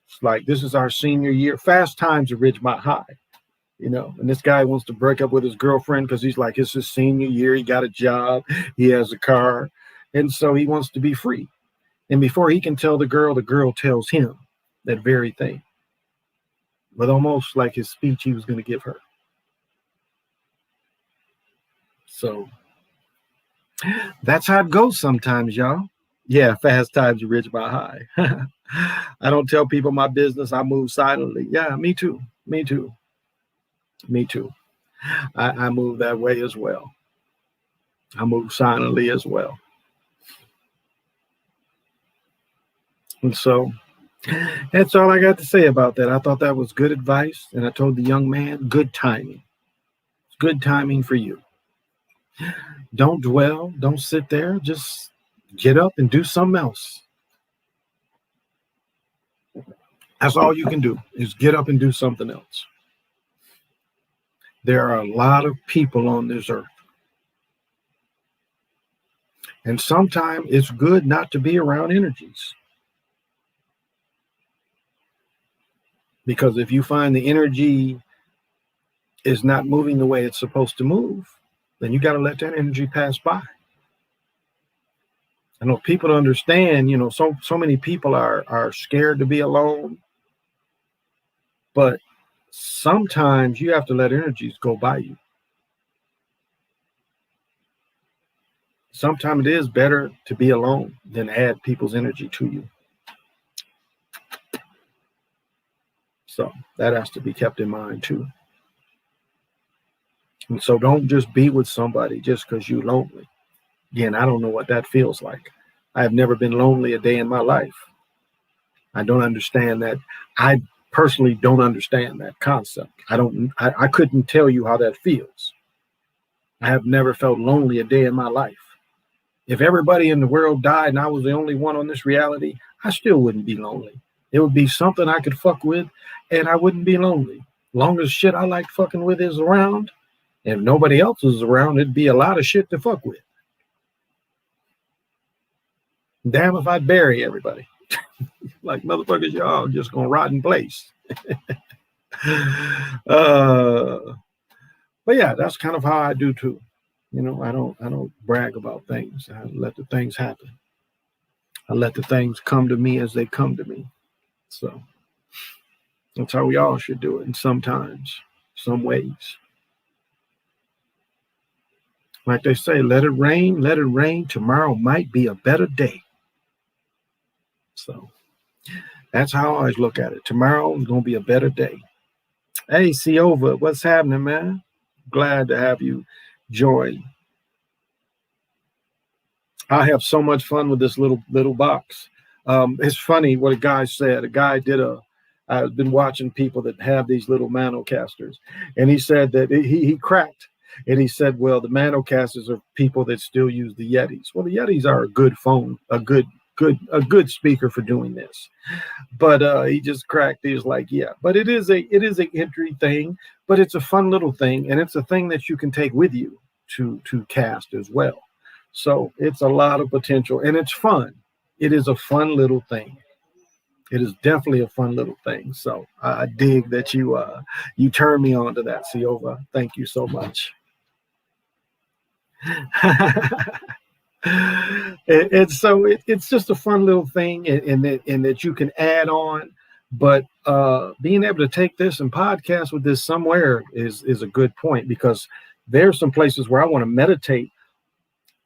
It's like, this is our senior year, fast times at Ridgemont High, and this guy wants to break up with his girlfriend because he's like, it's his senior year. He got a job. He has a car. And so he wants to be free. And before he can tell the girl tells him that very thing, but almost like his speech he was going to give her. So that's how it goes sometimes, y'all. Yeah, fast times at Ridgemont High. I don't tell people my business. I move silently. Yeah, me too. I move that way as well. I move silently as well. And so that's all I got to say about that. I thought that was good advice. And I told the young man, good timing. It's good timing for you. Don't dwell. Don't sit there. Just get up and do something else. That's all you can do, is get up and do something else. There are a lot of people on this earth. And sometimes it's good not to be around energies. Because if you find the energy is not moving the way it's supposed to move, then you got to let that energy pass by. I know people don't understand, so many people are scared to be alone. But sometimes you have to let energies go by you. Sometimes it is better to be alone than add people's energy to you. So that has to be kept in mind too. And so don't just be with somebody just because you're lonely. Again, I don't know what that feels like. I have never been lonely a day in my life. I don't understand that. I personally don't understand that concept. I couldn't tell you how that feels. I have never felt lonely a day in my life. If everybody in the world died and I was the only one on this reality, I still wouldn't be lonely. It would be something I could fuck with and I wouldn't be lonely. Long as shit I like fucking with is around, and if nobody else is around, it'd be a lot of shit to fuck with. Damn if I'd bury everybody. Like, motherfuckers, y'all just gonna rot in place. But yeah, that's kind of how I do too. I don't brag about things. I let the things happen. I let the things come to me as they come to me. So that's how we all should do it. And sometimes, some ways. Like they say, let it rain, let it rain. Tomorrow might be a better day. So that's how I always look at it. Tomorrow is going to be a better day. Hey, Siova, what's happening, man? Glad to have you join. I have so much fun with this little box. It's funny what a guy said. A guy I've been watching people that have these little Manocasters, and he said that he cracked And he said, well, the Manocasters are people that still use the Yetis. Well, the Yetis are a good phone, a good speaker for doing this. But he just cracked. He was like, yeah, but it is an entry thing, but it's a fun little thing, and it's a thing that you can take with you to cast as well. So it's a lot of potential, and it's fun. It is a fun little thing. It is definitely a fun little thing. So I dig that you turned me on to that, Siova. Thank you so much. And so it's just a fun little thing, and that you can add on. But being able to take this and podcast with this somewhere is a good point, because there's some places where I want to meditate.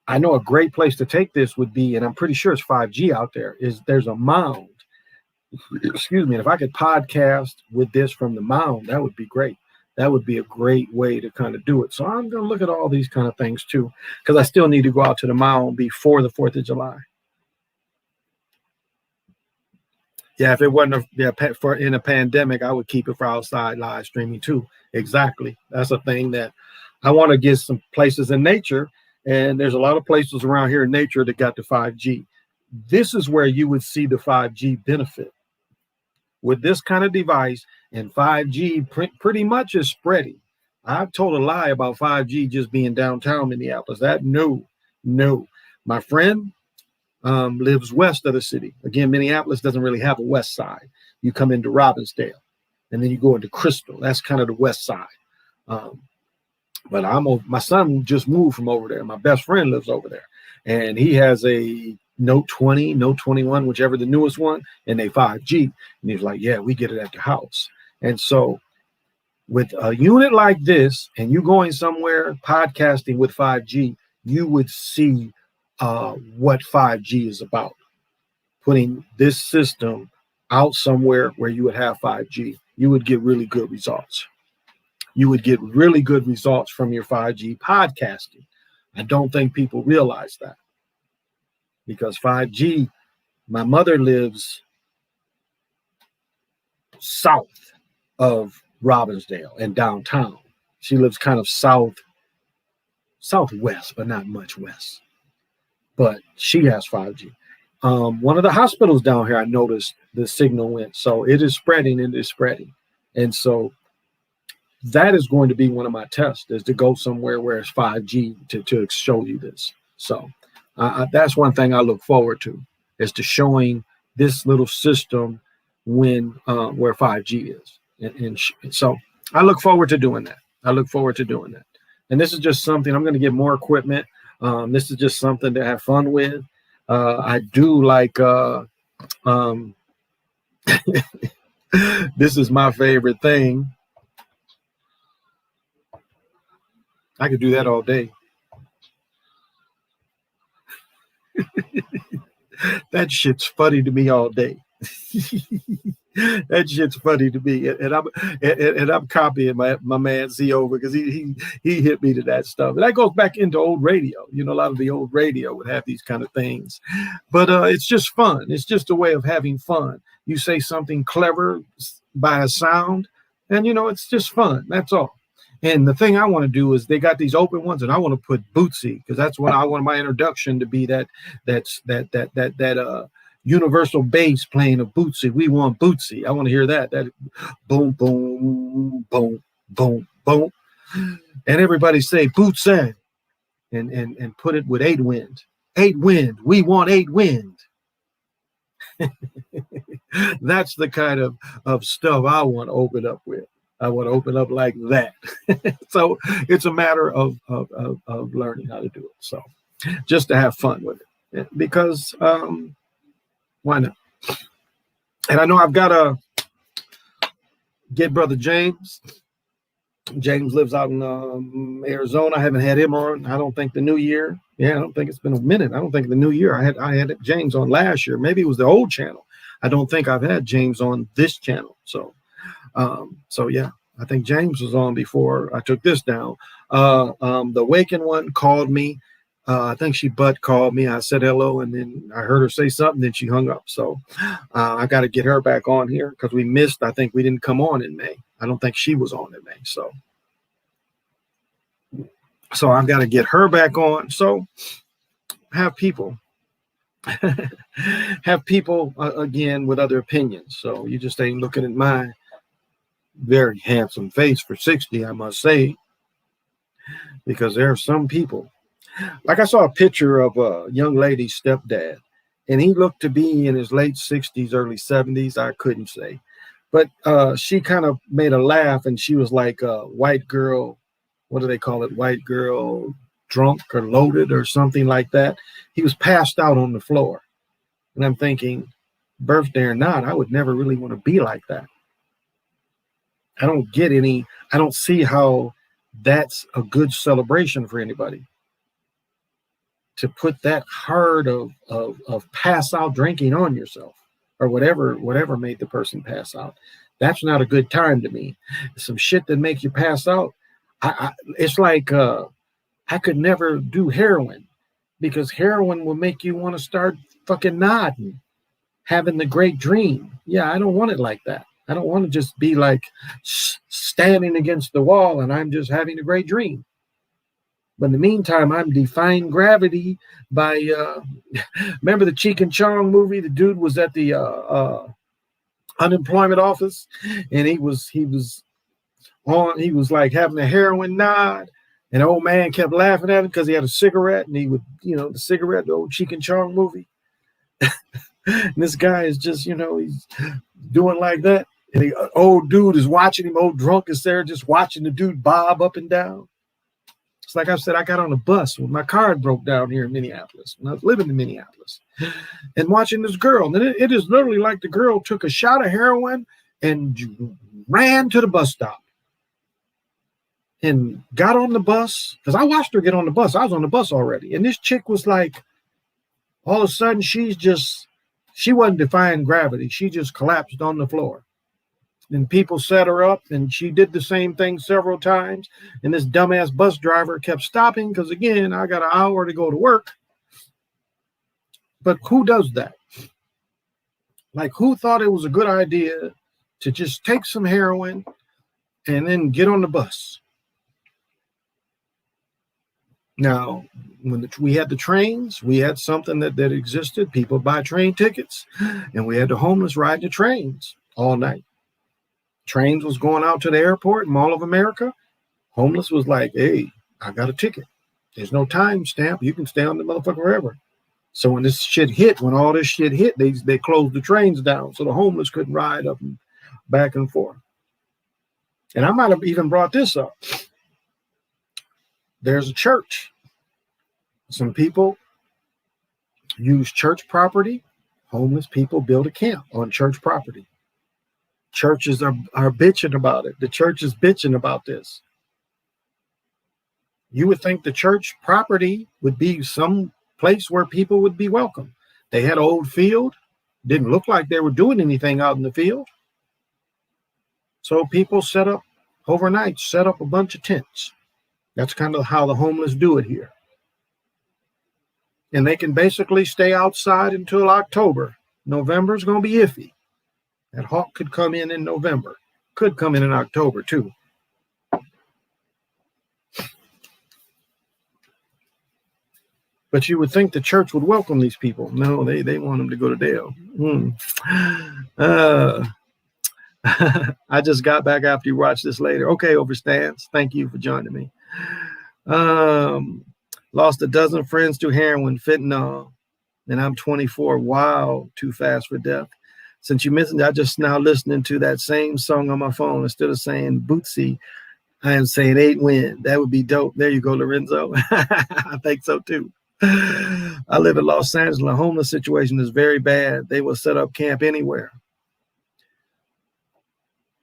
I know a great place to take this would be, and I'm pretty sure it's 5G out there, is there's a mound. Excuse me. And if I could podcast with this from the mound, that would be great. That would be a great way to kind of do it. So I'm going to look at all these kind of things too, because I still need to go out to the mound before the 4th of July. Yeah, if it wasn't in a pandemic, I would keep it for outside live streaming too. Exactly. That's a thing that I want to get some places in nature. And there's a lot of places around here in nature that got the 5G. This is where you would see the 5G benefit. With this kind of device, and 5G pretty much is spreading. I've told a lie about 5G just being downtown Minneapolis. No. My friend lives west of the city. Again, Minneapolis doesn't really have a west side. You come into Robbinsdale, and then you go into Crystal. That's kind of the west side. But my son just moved from over there. My best friend lives over there, and he has a Note 20, Note 21, whichever the newest one, and they 5G. And he's like, yeah, we get it at the house. And so with a unit like this, and you going somewhere podcasting with 5G, you would see what 5G is about. Putting this system out somewhere where you would have 5G, you would get really good results. You would get really good results from your 5G podcasting. I don't think people realize that. Because 5G, my mother lives south of Robbinsdale and downtown. She lives kind of southwest, but not much west. But she has 5G. One of the hospitals down here, I noticed the signal went. So it is spreading. And so that is going to be one of my tests, is to go somewhere where it's 5G to show you this. So that's one thing I look forward to, is to showing this little system where 5G is. And so I look forward to doing that. And this is just something, I'm going to get more equipment. This is just something to have fun with. I do like, this is my favorite thing. I could do that all day. That shit's funny to me all day. That shit's funny to me, and I'm copying my man Siova, because he hit me to that stuff, and that goes back into old radio. You know, a lot of the old radio would have these kind of things, but it's just fun. It's just a way of having fun. You say something clever by a sound, and it's just fun. That's all. And the thing I want to do is, they got these open ones, and I want to put Bootsy, because that's what I want my introduction to be. That universal bass playing of Bootsy. We want Bootsy. I want to hear that boom, boom, boom, boom, boom, and everybody say Bootsy, and put it with 8 wind. 8 wind. We want 8 wind. That's the kind of stuff I want to open up with. I want to open up like that. So it's a matter of learning how to do it. So just to have fun with it, because why not? And I know I've got to get Brother James. James lives out in Arizona. I haven't had him on, I don't think, the new year. Yeah, I don't think it's been a minute. I don't think the new year. I had James on last year. Maybe it was the old channel. I don't think I've had James on this channel. So yeah, I think James was on before I took this down. The Awakened one called me. I think she called me. I said hello, and then I heard her say something, then she hung up. So I got to get her back on here, because we missed. I think we didn't come on in May. I don't think she was on in May. So So I've got to get her back on. So have people have people again with other opinions. So you just ain't looking at my very handsome face for 60, I must say, because there are some people. Like I saw a picture of a young lady's stepdad, and he looked to be in his late 60s, early 70s. I couldn't say. But she kind of made a laugh, and she was like a white girl. What do they call it? White girl drunk or loaded or something like that. He was passed out on the floor. And I'm thinking, birthday or not, I would never really want to be like that. I don't see how that's a good celebration for anybody. To put that hard of pass out drinking on yourself or whatever made the person pass out. That's not a good time to me. Some shit that make you pass out. It's like I could never do heroin because heroin will make you want to start fucking nodding, having the great dream. Yeah, I don't want it like that. I don't want to just be like standing against the wall and I'm just having a great dream. But in the meantime, I'm defying gravity by, remember the Cheech and Chong movie? The dude was at the unemployment office and he was like having a heroin nod. And the old man kept laughing at him because he had a cigarette and he would, the cigarette, the old Cheech and Chong movie. And this guy is just, he's doing like that. And the old dude is watching him, old drunk is there just watching the dude bob up and down. It's like I said, I got on a bus when my car broke down here in Minneapolis, when I was living in Minneapolis, and watching this girl. And it is literally like the girl took a shot of heroin and ran to the bus stop and got on the bus. Because I watched her get on the bus. I was on the bus already. And this chick was like, all of a sudden, she wasn't defying gravity. She just collapsed on the floor. And people set her up, and she did the same thing several times. And this dumbass bus driver kept stopping because, again, I got an hour to go to work. But who does that? Like, who thought it was a good idea to just take some heroin and then get on the bus? Now, when we had the trains, we had something that existed. People buy train tickets, and we had the homeless ride the trains all night. Trains was going out to the airport, Mall of America. Homeless was like, hey, I got a ticket. There's no time stamp. You can stay on the motherfucker forever. So when all this shit hit, they closed the trains down so the homeless couldn't ride up and back and forth. And I might have even brought this up. There's a church. Some people use church property. Homeless people build a camp on church property. Churches are bitching about it. The church is bitching about this. You would think the church property would be some place where people would be welcome. They had an old field. Didn't look like they were doing anything out in the field. So people set up a bunch of tents. That's kind of how the homeless do it here. And they can basically stay outside until October. November is going to be iffy. That hawk could come in November. Could come in October, too. But you would think the church would welcome these people. No, they want them to go to jail. I just got back after you watch this later. Okay, Overstands. Thank you for joining me. Lost a dozen friends to heroin, fentanyl, and I'm 24. Wow, too fast for death. Since you mentioned it, I just now listening to that same song on my phone. Instead of saying Bootsy, I am saying 8 Win. That would be dope. There you go, Lorenzo. I think so too. I live in Los Angeles. The homeless situation is very bad. They will set up camp anywhere.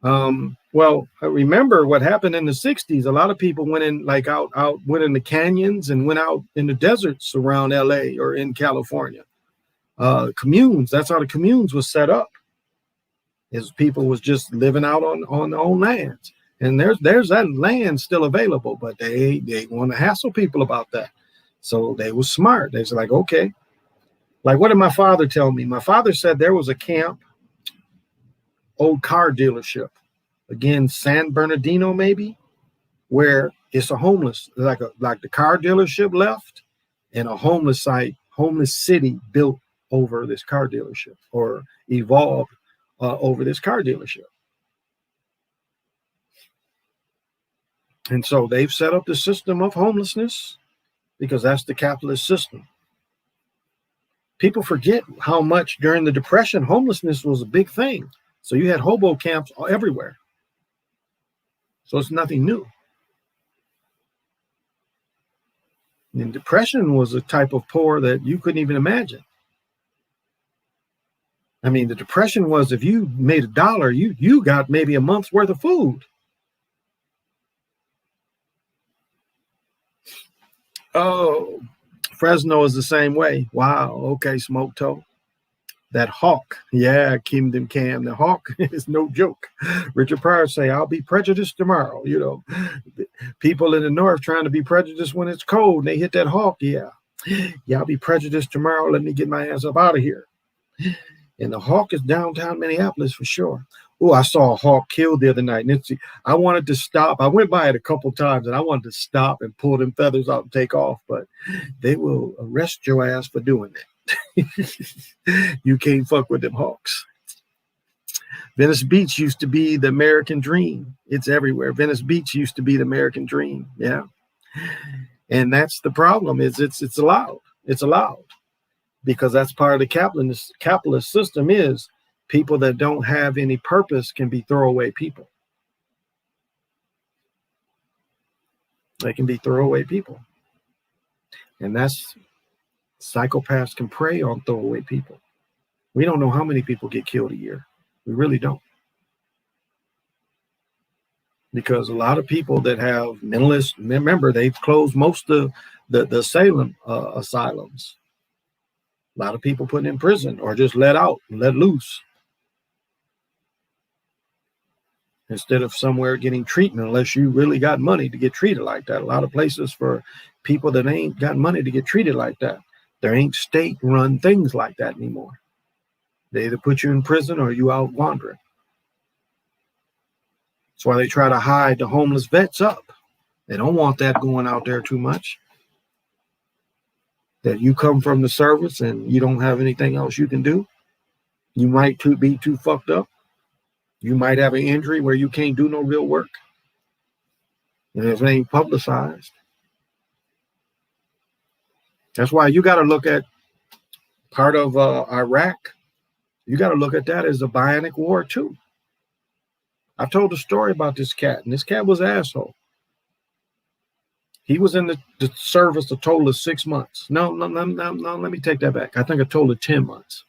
Well, I remember what happened in the 60s. A lot of people went in went in the canyons and went out in the deserts around LA or in California. Communes, that's how the communes was set up. Is people was just living out on their own lands. And there's that land still available, but they want to hassle people about that. So they was smart. They was like, okay. Like, what did my father tell me? My father said there was a camp, old car dealership, again, San Bernardino maybe, where It's a homeless, like the car dealership left, and a homeless city built over this car dealership, or evolved over this car dealership. And so they've set up the system of homelessness because that's the capitalist system. People forget how much during the Depression, homelessness was a big thing. So you had hobo camps everywhere. So it's nothing new. And depression was a type of poor that you couldn't even imagine. I mean, the Depression was, if you made $1, you got maybe a month's worth of food. Oh, Fresno is the same way. Wow. Okay, Smoke Toe. That hawk. Yeah, Kingdom Cam. The hawk is no joke. Richard Pryor say, I'll be prejudiced tomorrow. You know, people in the north trying to be prejudiced when it's cold, and they hit that hawk. Yeah, I'll be prejudiced tomorrow. Let me get my ass up out of here. And the hawk is downtown Minneapolis for sure. Oh, I saw a hawk killed the other night. And I wanted to stop. I went by it a couple times, and I wanted to stop and pull them feathers out and take off. But they will arrest your ass for doing that. You can't fuck with them hawks. Venice Beach used to be the American dream. It's everywhere. Venice Beach used to be the American dream. Yeah. And that's the problem, is it's allowed. It's allowed. Because that's part of the capitalist system, is people that don't have any purpose can be throwaway people. They can be throwaway people. And that's, psychopaths can prey on throwaway people. We don't know how many people get killed a year. We really don't. Because a lot of people that have mentalists, remember, they've closed most of the Salem asylums. A lot of people put in prison or just let out, let loose. Instead of somewhere getting treatment, unless you really got money to get treated like that. A lot of places for people that ain't got money to get treated like that. There ain't state-run things like that anymore. They either put you in prison or you out wandering. That's why they try to hide the homeless vets up. They don't want that going out there too much. That you come from the service and you don't have anything else you can do. You might be too fucked up. You might have an injury where you can't do no real work. And it ain't publicized. That's why you got to look at part of Iraq. You got to look at that as a bionic war too. I've told a story about this cat, and this cat was an asshole. He was in the service a total of 6 months. No, let me take that back. I think a total of 10 months.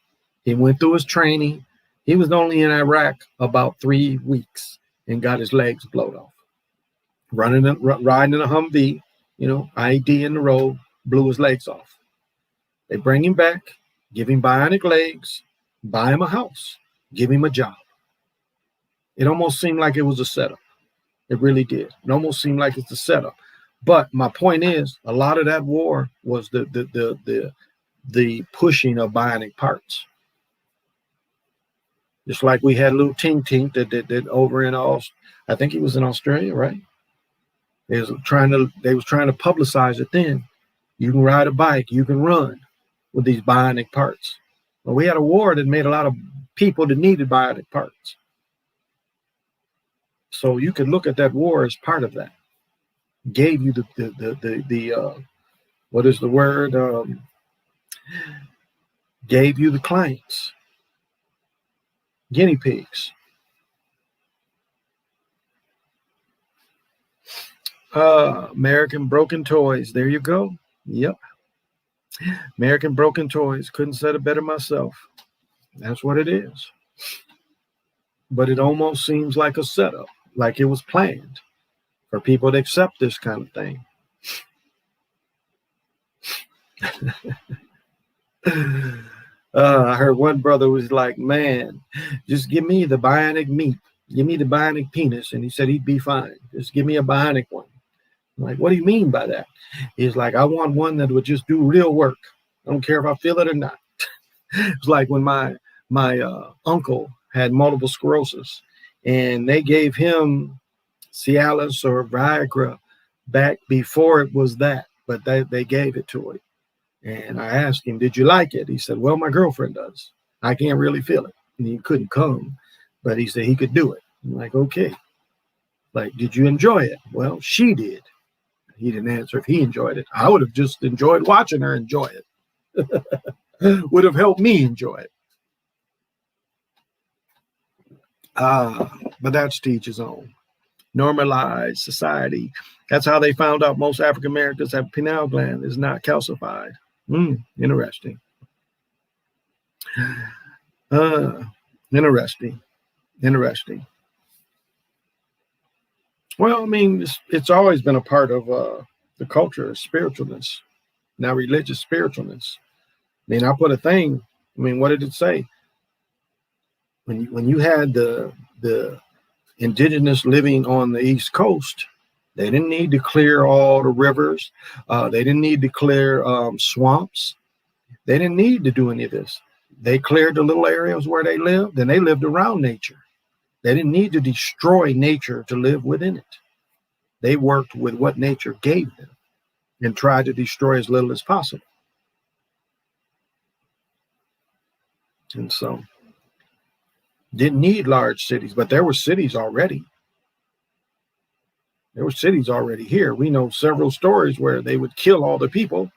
He went through his training. He was only in Iraq about 3 weeks and got his legs blown off. Riding in a Humvee, IED in the road, blew his legs off. They bring him back, give him bionic legs, buy him a house, give him a job. It almost seemed like it was a setup. It really did. It almost seemed like it's a setup. But my point is, a lot of that war was the pushing of bionic parts. Just like we had little Tink Tink that over in I think he was in Australia, right? They was trying to publicize it then. You can ride a bike, you can run with these bionic parts. Well, we had a war that made a lot of people that needed bionic parts. So you could look at that war as part of that. Gave you the what is the word? Gave you the clients, guinea pigs. American Broken Toys. There you go. Yep. American Broken Toys. Couldn't said it better myself. That's what it is. But it almost seems like a setup, like it was planned for people to accept this kind of thing. I heard one brother was like, man, just give me the bionic meat. Give me the bionic penis. And he said he'd be fine. Just give me a bionic one. I'm like, what do you mean by that? He's like, I want one that would just do real work. I don't care if I feel it or not. It's like when my uncle had multiple sclerosis and they gave him Cialis or Viagra back before it was that, but they gave it to him. And I asked him, did you like it? He said, well, my girlfriend does. I can't really feel it. And he couldn't come, but he said he could do it. I'm like, okay. Like, did you enjoy it? Well, she did. He didn't answer if he enjoyed it. I would have just enjoyed watching her enjoy it. Would have helped me enjoy it. But that's to each his own. Normalized society. That's how they found out most African Americans have pineal gland is not calcified. Interesting. Interesting. Well, I mean, it's always been a part of the culture, spiritualness, now religious spiritualness. I mean, I put a thing. I mean, what did it say? When you had the indigenous living on the East Coast, they didn't need to clear all the rivers. They didn't need to clear swamps. They didn't need to do any of this. They cleared the little areas where they lived, and they lived around nature. They didn't need to destroy nature to live within it. They worked with what nature gave them and tried to destroy as little as possible. And so, didn't need large cities, but there were cities already. There were cities already here. We know several stories where they would kill all the people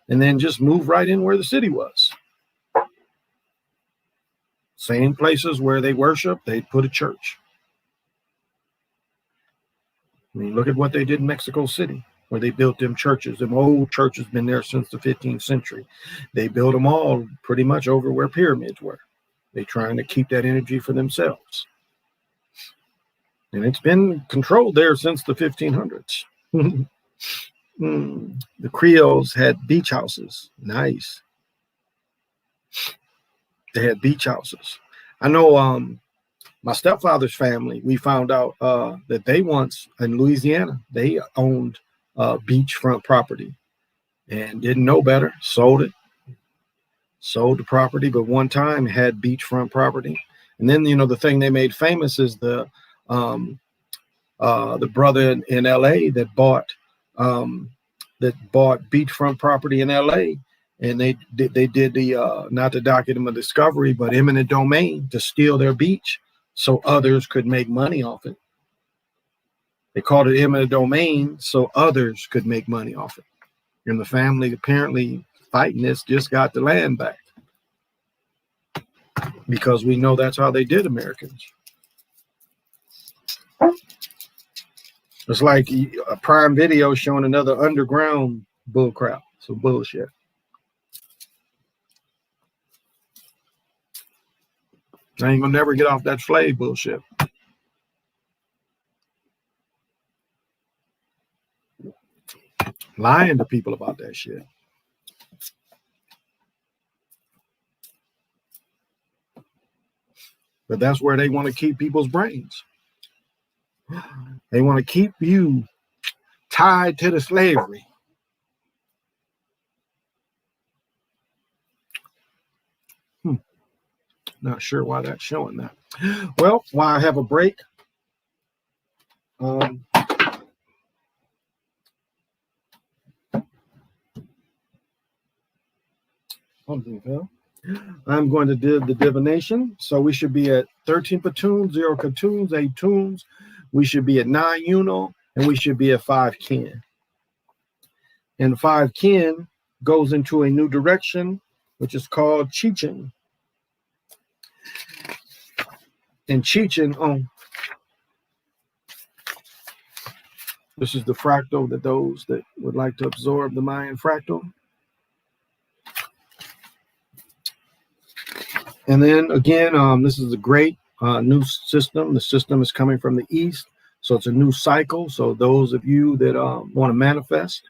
and then just move right in where the city was. Same places where they worship, they'd put a church. I mean, look at what they did in Mexico City, where they built them churches. Them old churches been there since the 15th century. They built them all pretty much over where pyramids were. They're trying to keep that energy for themselves. And it's been controlled there since the 1500s. The Creoles had beach houses. Nice. They had beach houses. I know my stepfather's family, we found out that they once, in Louisiana, they owned beachfront property and didn't know better, sold the property, but one time had beachfront property. And then, the thing they made famous is the brother in LA that bought beachfront property in LA. And they did the, not the document of discovery, but eminent domain to steal their beach so others could make money off it. They called it eminent domain so others could make money off it. And the family apparently fighting this just got the land back. Because we know that's how they did Americans. It's like a Prime Video showing another underground bullcrap. Some bullshit. I ain't gonna never get off that slave bullshit. Lying to people about that shit. But that's where they want to keep people's brains. They want to keep you tied to the slavery. Not sure why that's showing that. Well, while I have a break, I'm going to do the divination. So we should be at 13 platoons, 0 cartoons, 8 tunes. We should be at 9 uno, and we should be at 5 kin. And 5 kin goes into a new direction, which is called Chichen. And Chichen, this is the fractal that those that would like to absorb the Mayan fractal. And then again, this is a great new system. The system is coming from the East, so it's a new cycle. So those of you that want to manifest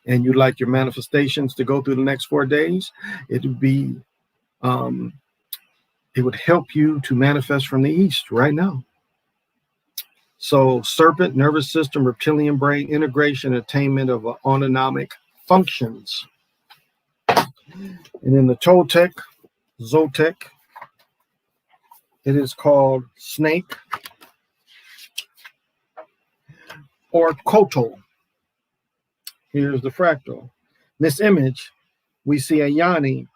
and you'd like your manifestations to go through the next 4 days, it would be it would help you to manifest from the East right now. So serpent, nervous system, reptilian brain, integration, attainment of autonomic functions. And in the Toltec, Zotec, it is called snake or koto. Here's the fractal. In this image, we see a Yoni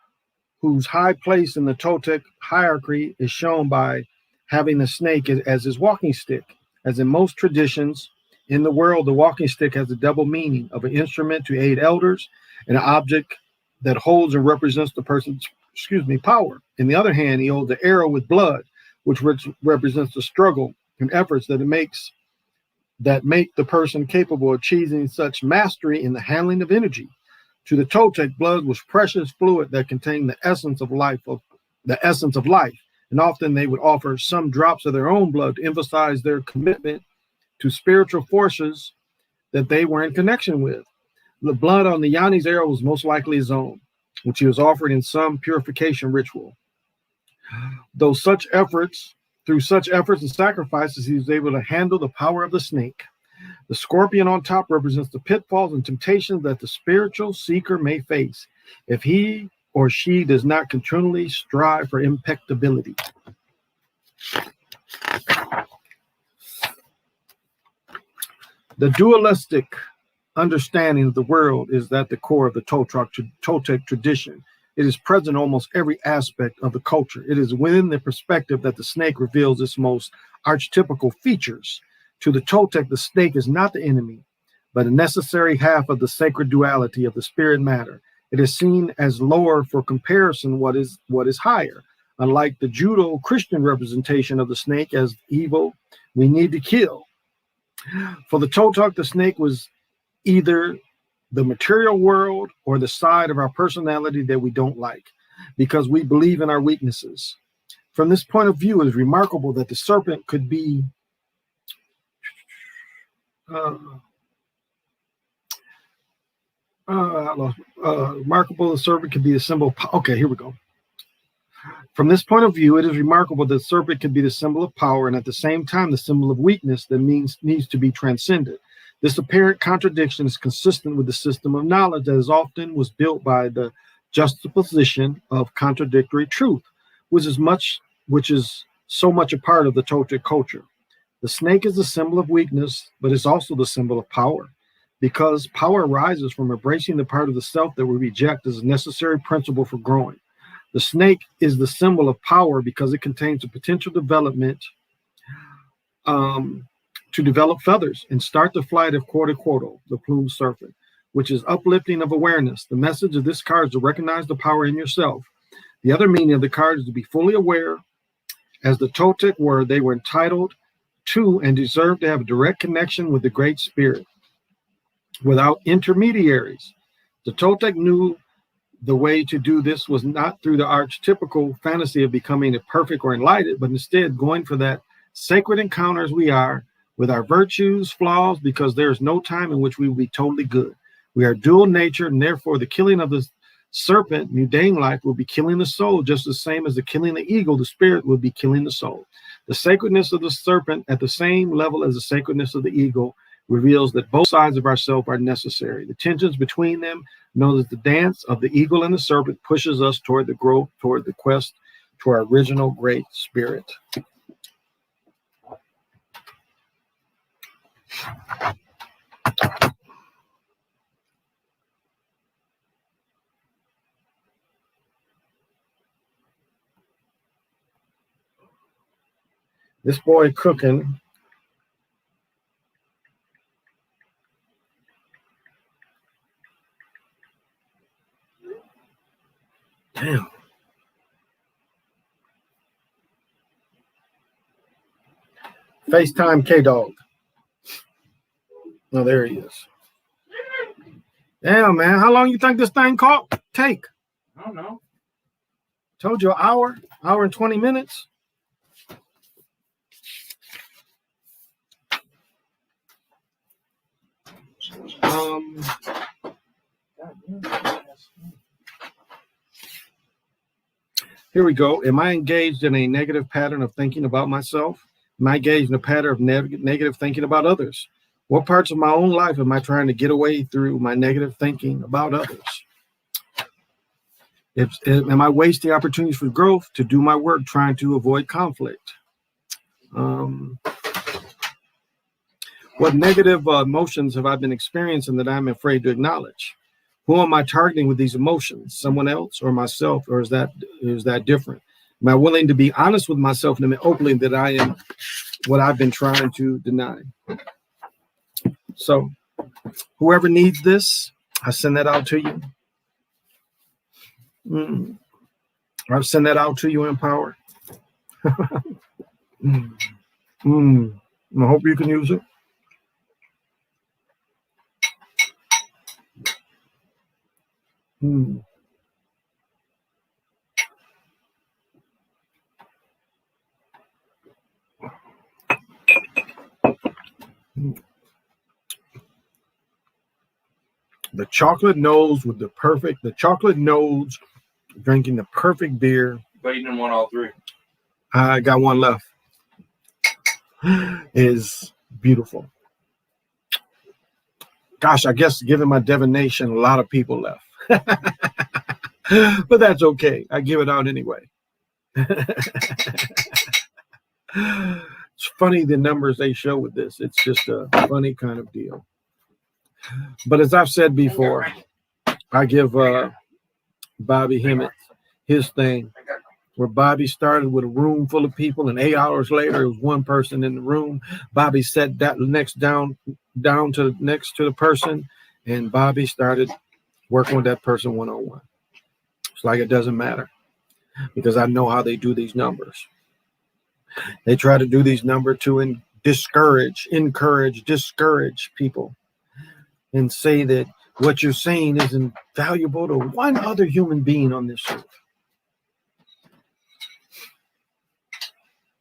whose high place in the Toltec hierarchy is shown by having the snake as his walking stick. As in most traditions in the world, the walking stick has a double meaning of an instrument to aid elders and an object that holds and represents the person's, power. In the other hand, he holds an arrow with blood, which represents the struggle and efforts that make the person capable of achieving such mastery in the handling of energy. To the Toltec, blood was precious fluid that contained the essence of life, and often they would offer some drops of their own blood to emphasize their commitment to spiritual forces that they were in connection with. The blood on the Yoni's arrow was most likely his own, which he was offered in some purification ritual. Through such efforts and sacrifices, he was able to handle the power of the snake. The scorpion on top represents the pitfalls and temptations that the spiritual seeker may face if he or she does not continually strive for impeccability. The dualistic understanding of the world is at the core of the Toltec tradition. It is present in almost every aspect of the culture. It is within the perspective that the snake reveals its most archetypical features. To the Toltec, the snake is not the enemy, but a necessary half of the sacred duality of the spirit matter. It is seen as lower for comparison what is higher. Unlike the Judeo-Christian representation of the snake as evil, we need to kill. For the Toltec, the snake was either the material world or the side of our personality that we don't like, because we believe in our weaknesses. From this point of view, it is remarkable that the serpent could be remarkable. The serpent could be a symbol. Okay, here we go. From this point of view, it is remarkable that the serpent can be the symbol of power and at the same time the symbol of weakness that needs to be transcended. This apparent contradiction is consistent with the system of knowledge that is often was built by the juxtaposition of contradictory truth, which is so much a part of the Toltec culture. The snake is the symbol of weakness, but is also the symbol of power, because power arises from embracing the part of the self that we reject as a necessary principle for growing. The snake is the symbol of power because it contains the potential development to develop feathers and start the flight of Quetzalcoatl, the plumed serpent, which is uplifting of awareness. The message of this card is to recognize the power in yourself. The other meaning of the card is to be fully aware, as the Toltec were, they were entitled to and deserve to have a direct connection with the Great Spirit without intermediaries. The Toltec knew the way to do this was not through the archetypical fantasy of becoming a perfect or enlightened, but instead going for that sacred encounter as we are with our virtues, flaws, because there is no time in which we will be totally good. We are dual nature, and therefore the killing of the serpent, mundane life, will be killing the soul, just the same as the killing the eagle, the spirit, will be killing the soul. The sacredness of the serpent, at the same level as the sacredness of the eagle, reveals that both sides of ourselves are necessary. The tensions between them know that the dance of the eagle and the serpent pushes us toward the growth, toward the quest, to our original Great Spirit. This boy cooking. Damn. FaceTime K-Dog. Oh, there he is. Damn, man. How long you think this thing take? I don't know. Told you an hour and 20 minutes. Here we go. Am I engaged in a negative pattern of thinking about myself? Am I engaged in a pattern of negative thinking about others? What parts of my own life am I trying to get away through my negative thinking about others? Am I wasting opportunities for growth to do my work trying to avoid conflict? What negative emotions have I been experiencing that I'm afraid to acknowledge? Who am I targeting with these emotions? Someone else or myself? Or is that different? Am I willing to be honest with myself and admit openly that I am what I've been trying to deny? So whoever needs this, I send that out to you. I'll send that out to you, Empower. I hope you can use it. The chocolate nose with the chocolate nose drinking the perfect beer. But you didn't want all three. I got one left. Is beautiful. Gosh, I guess given my divination, a lot of people left. But that's okay. I give it out anyway. It's funny the numbers they show with this. It's just a funny kind of deal. But as I've said before, I give Bobby Hemmett his thing, where Bobby started with a room full of people, and 8 hours later, it was one person in the room. Bobby sat that next to the person, and Bobby started working with that person one-on-one. It's like it doesn't matter, because I know how they do these numbers. They try to do these numbers to encourage, discourage people, and say that what you're saying isn't valuable to one other human being on this earth.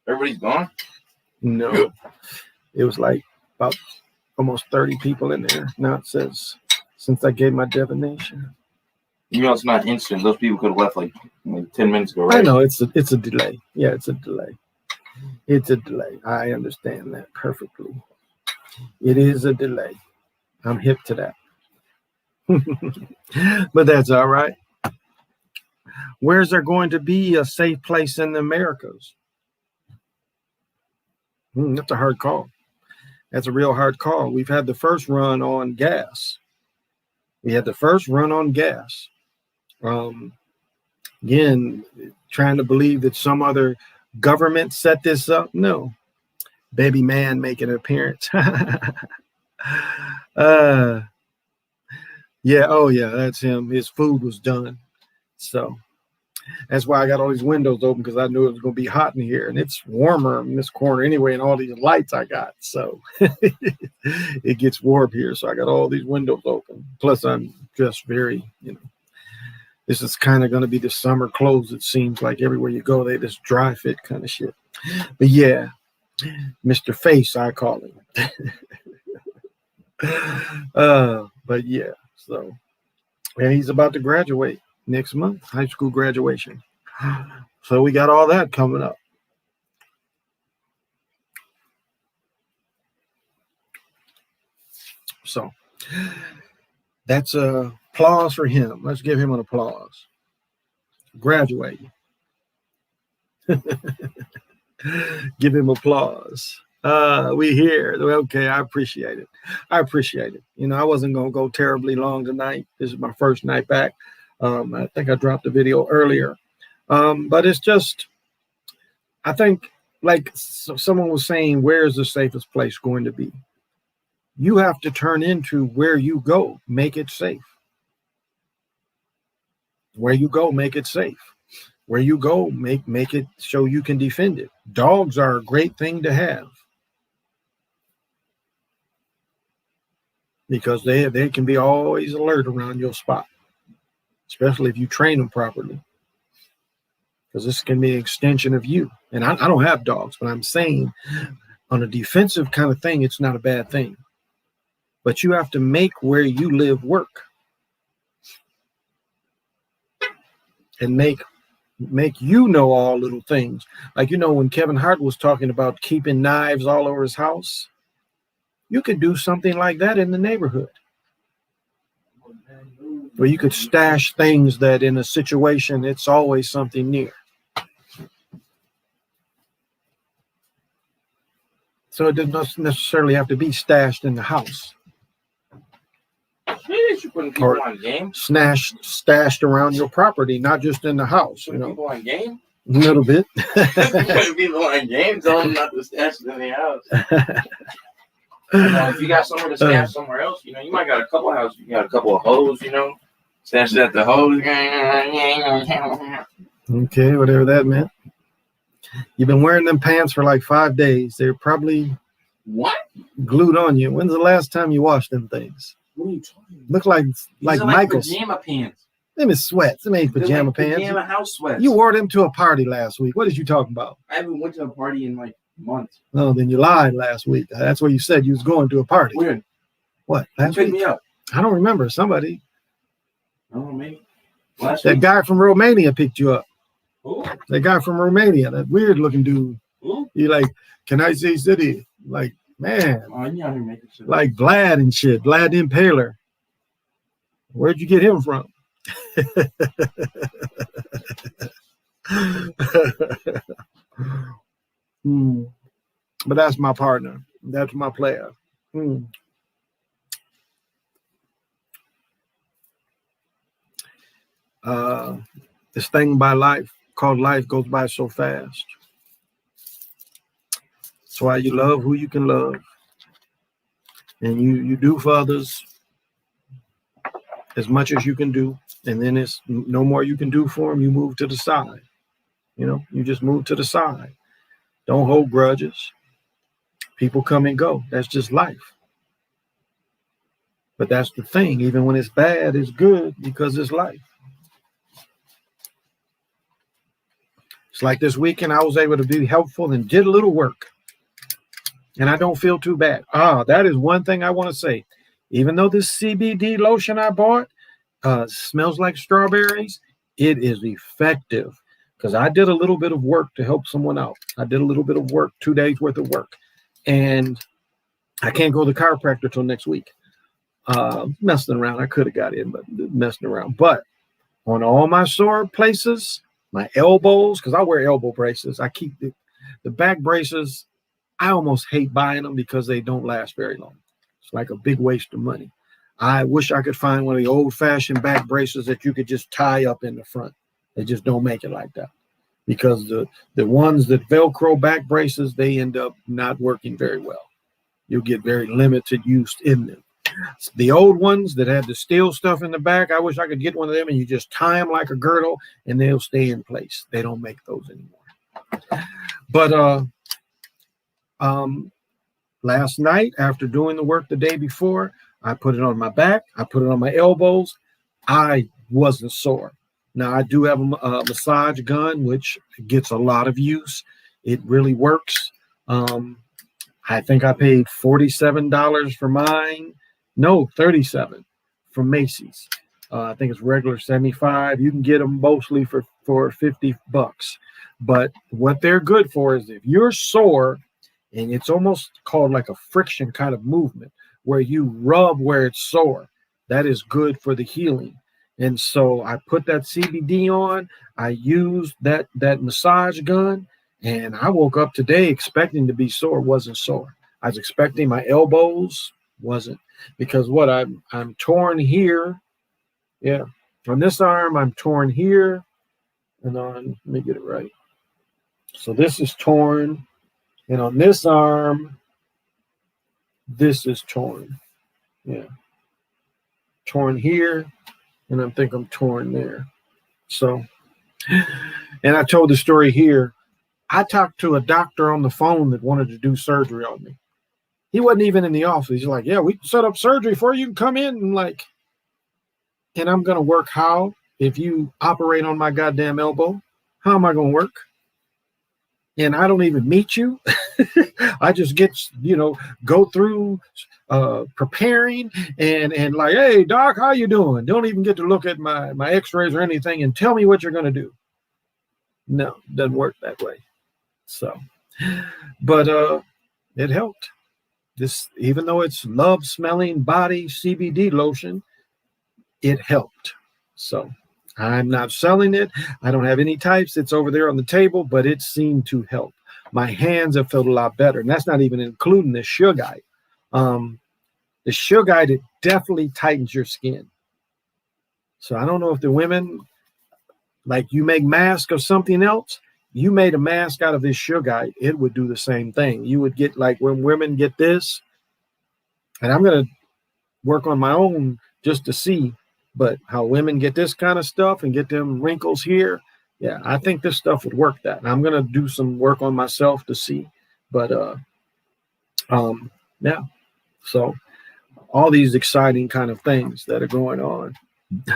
Everybody's gone? No. It was like about almost 30 people in there. Now it says, since I gave my divination. You know, it's not instant. Those people could have left like 10 minutes ago, right? I know, it's a delay. Yeah, it's a delay. It's a delay. I understand that perfectly. It is a delay. I'm hip to that. But that's all right. Where's there going to be a safe place in the Americas? That's a hard call. That's a real hard call. We've had the first run on gas. Again, trying to believe that some other government set this up. No. Baby man making an appearance. Yeah, oh yeah, that's him. His food was done. So that's why I got all these windows open, because I knew it was going to be hot in here, and it's warmer in this corner anyway, and all these lights I got. So it gets warm here. So I got all these windows open. Plus I'm just very, this is kind of going to be the summer clothes. It seems like everywhere you go, they just dry fit kind of shit. But yeah, Mr. Face, I call him. But yeah, so, and he's about to graduate next month, high school graduation. So we got all that coming up. So that's a applause for him. Let's give him an applause. Graduating. Give him applause. We here. Okay, I appreciate it. I wasn't going to go terribly long tonight. This is my first night back. I think I dropped the video earlier. But it's just, I think, like someone was saying, where's the safest place going to be? You have to turn into where you go, make it safe. Where you go, make it safe. Where you go, make it so you can defend it. Dogs are a great thing to have, because they can be always alert around your spot, especially if you train them properly, because this can be an extension of you. And I don't have dogs, but I'm saying on a defensive kind of thing, it's not a bad thing. But you have to make where you live work, and make all little things. Like, when Kevin Hart was talking about keeping knives all over his house, you could do something like that in the neighborhood, where you could stash things that in a situation, it's always something near. So it doesn't necessarily have to be stashed in the house Maybe they should put people Or- on game. stashed around your property, not just in the house, Put people on game. a little bit. Put people on game. Tell them not to stash it in the house. If you got somewhere to stash somewhere else, you might got a couple of houses. You got a couple of hoes, stash it at the hose. Okay, whatever that meant. You've been wearing them pants for like 5 days. They're probably What? glued on you. When's the last time you washed them things? What are you talking about? Look like These are Michael's. pajama pants. Them is sweats. Them ain't They're pajama like pants. Pajama house sweats. You wore them to a party last week. What is you talking about? I haven't went to a party in like months. Oh, then you lied last week. That's what you said you was going to a party. Weird. What? Who Last picked week? me up? I don't remember. Somebody. I don't know, maybe. Last That week. guy from Romania picked you up. Who? That guy from Romania, that weird looking dude. Who? You like, can I say city? Like, man, Oh, you out here making shit. like Vlad and shit. Vlad the Impaler. Where'd you get him from? Hmm. But that's my partner. That's my player. Hmm. This thing by life called life goes by so fast. That's why you love who you can love. And you do for others as much as you can do. And then it's no more you can do for them. You move to the side. You just move to the side. Don't hold grudges. People come and go. That's just life. But that's the thing. Even when it's bad, it's good because it's life. It's like this weekend, I was able to be helpful and did a little work. And I don't feel too bad. That is one thing I want to say. Even though this CBD lotion I bought smells like strawberries, it is effective because I did a little bit of work to help someone out. I did a little bit of work, 2 days worth of work. And I can't go to the chiropractor till next week. Messing around. I could have got in, but messing around. But on all my sore places, my elbows, because I wear elbow braces. I keep the back braces. I almost hate buying them because they don't last very long. It's like a big waste of money. I wish I could find one of the old-fashioned back braces that you could just tie up in the front. They just don't make it like that. Because the ones that Velcro back braces, they end up not working very well. You'll get very limited use in them. The old ones that have the steel stuff in the back, I wish I could get one of them and you just tie them like a girdle and they'll stay in place. They don't make those anymore. But last night, after doing the work the day before, I put it on my back. I put it on my elbows. I wasn't sore. Now, I do have a massage gun, which gets a lot of use. It really works. I think I paid $47 for mine. No, $37 from Macy's. I think it's regular $75. You can get them mostly for $50. But what they're good for is if you're sore, and it's almost called like a friction kind of movement where you rub where it's sore, that is good for the healing. And so I put that CBD on. I used that massage gun, and I woke up today expecting to be sore. Wasn't sore. I was expecting my elbows. Wasn't. Because what I'm torn here. Yeah. On this arm, I'm torn here. And on, let me get it right. So this is torn. And on this arm, this is torn. Yeah. Torn here. And I think I'm torn there. So, and I told the story here. I talked to a doctor on the phone that wanted to do surgery on me. He wasn't even in the office. He's like, yeah, we can set up surgery for you. You can come in and and I'm going to work how? If you operate on my goddamn elbow, how am I going to work? And I don't even meet you. I just get, go through preparing and like, hey, doc, how you doing? Don't even get to look at my x-rays or anything and tell me what you're going to do. No, doesn't work that way. So, but it helped. This, even though it's love smelling body CBD lotion, it helped. So I'm not selling it. I don't have any types. It's over there on the table, but it seemed to help. my hands have felt a lot better. And that's not even including the Sugarite. The Sugarite, it definitely tightens your skin. So I don't know if the women, like you make mask or something else, you made a mask out of this Sugarite, it would do the same thing. You would get, like when women get this, and I'm going to work on my own just to see, but how women get this kind of stuff and get them wrinkles here. Yeah, I think this stuff would work that. And I'm going to do some work on myself to see. But yeah, so all these exciting kind of things that are going on.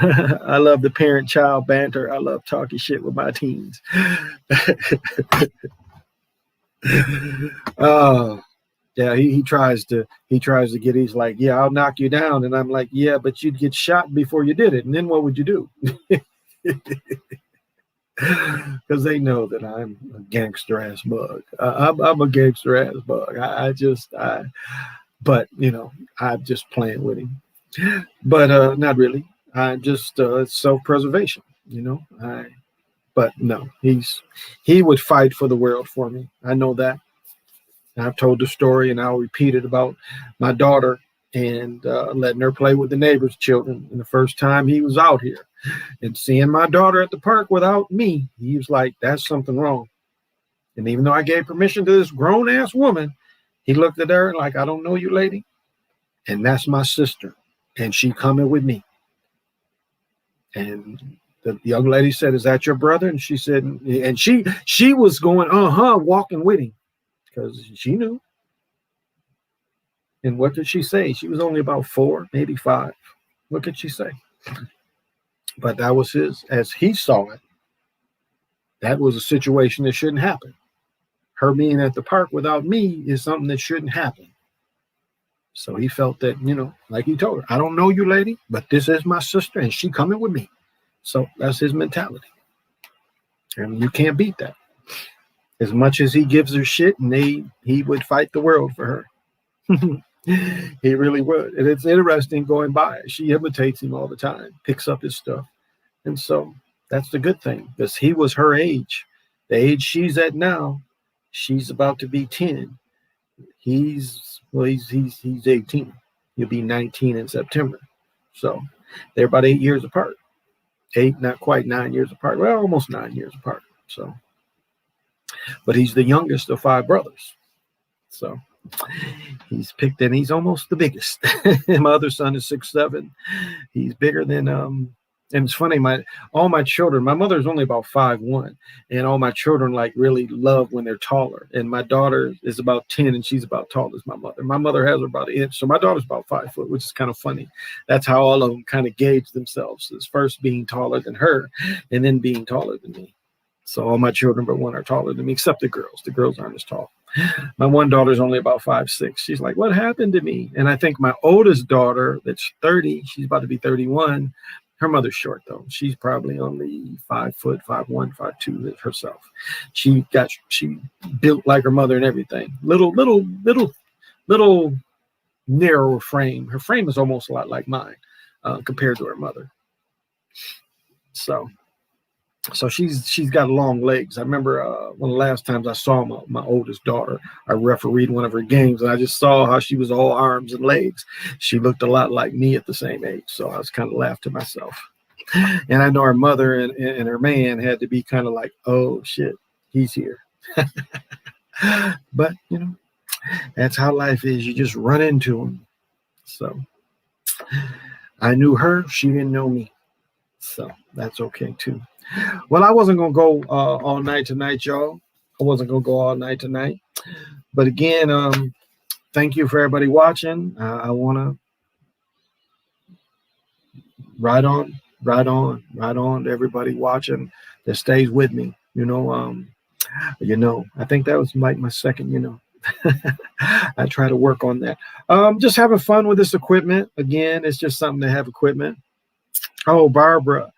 I love the parent-child banter. I love talking shit with my teens. Yeah, he tries to get, he's like, yeah, I'll knock you down. And I'm like, yeah, but you'd get shot before you did it. And then what would you do? Because they know that I'm a gangster ass bug. I'm a gangster ass bug. But you know, I'm just playing with him. But not really. I just self-preservation, you know. But no, he would fight for the world for me. I know that. I've told the story, and I'll repeat it, about my daughter and letting her play with the neighbors' children. And the first time he was out here and seeing my daughter at the park without me, he was like, that's something wrong. And even though I gave permission to this grown-ass woman, he looked at her like, I don't know you, lady. And that's my sister. And she coming with me. And the young lady said, is that your brother? And she said, and she was going, walking with him. Because she knew. And what did she say? She was only about 4, maybe 5. What could she say? But that was as he saw it, that was a situation that shouldn't happen. Her being at the park without me is something that shouldn't happen. So he felt that, you know, like he told her, I don't know you, lady, but this is my sister and she coming with me. So that's his mentality. And you can't beat that. As much as he gives her shit, and he would fight the world for her. He really would. And it's interesting going by. She imitates him all the time, picks up his stuff. And so that's the good thing, because he was her age. The age she's at now, she's about to be 10. He's 18. He'll be 19 in September. So they're about 8 years apart. 8, not quite 9 years apart. Well, almost 9 years apart. So. But he's the youngest of 5 brothers. So he's picked, and he's almost the biggest. My other son is 6'7". He's bigger than and it's funny, all my children, my mother is only about 5'1", and all my children like really love when they're taller. And my daughter is about 10, and she's about tall as my mother. My mother has her about an inch, so my daughter's about 5 foot, which is kind of funny. That's how all of them kind of gauge themselves, is first being taller than her, and then being taller than me. So all my children but one are taller than me, except the girls. The girls aren't as tall. My one daughter's only about 5'6". She's like, what happened to me? And I think my oldest daughter, that's 30, she's about to be 31. Her mother's short, though. She's probably only 5 foot, 5'1", 5'2" herself. She built like her mother and everything. Little narrower frame. Her frame is almost a lot like mine compared to her mother. So she's got long legs. I remember one of the last times I saw my oldest daughter, I refereed one of her games, and I just saw how she was all arms and legs. She looked a lot like me at the same age, so I was kind of laughed to myself. And I know her mother and her man had to be kind of like, oh shit, he's here. But you know, that's how life is. You just run into them. So I knew her, she didn't know me. So that's okay too. Well, I wasn't going to go all night tonight, y'all. I wasn't going to go all night tonight. But again, thank you for everybody watching. I want to ride on to everybody watching that stays with me. I think that was like my second, I try to work on that. Just having fun with this equipment. Again, it's just something to have equipment. Oh, Barbara.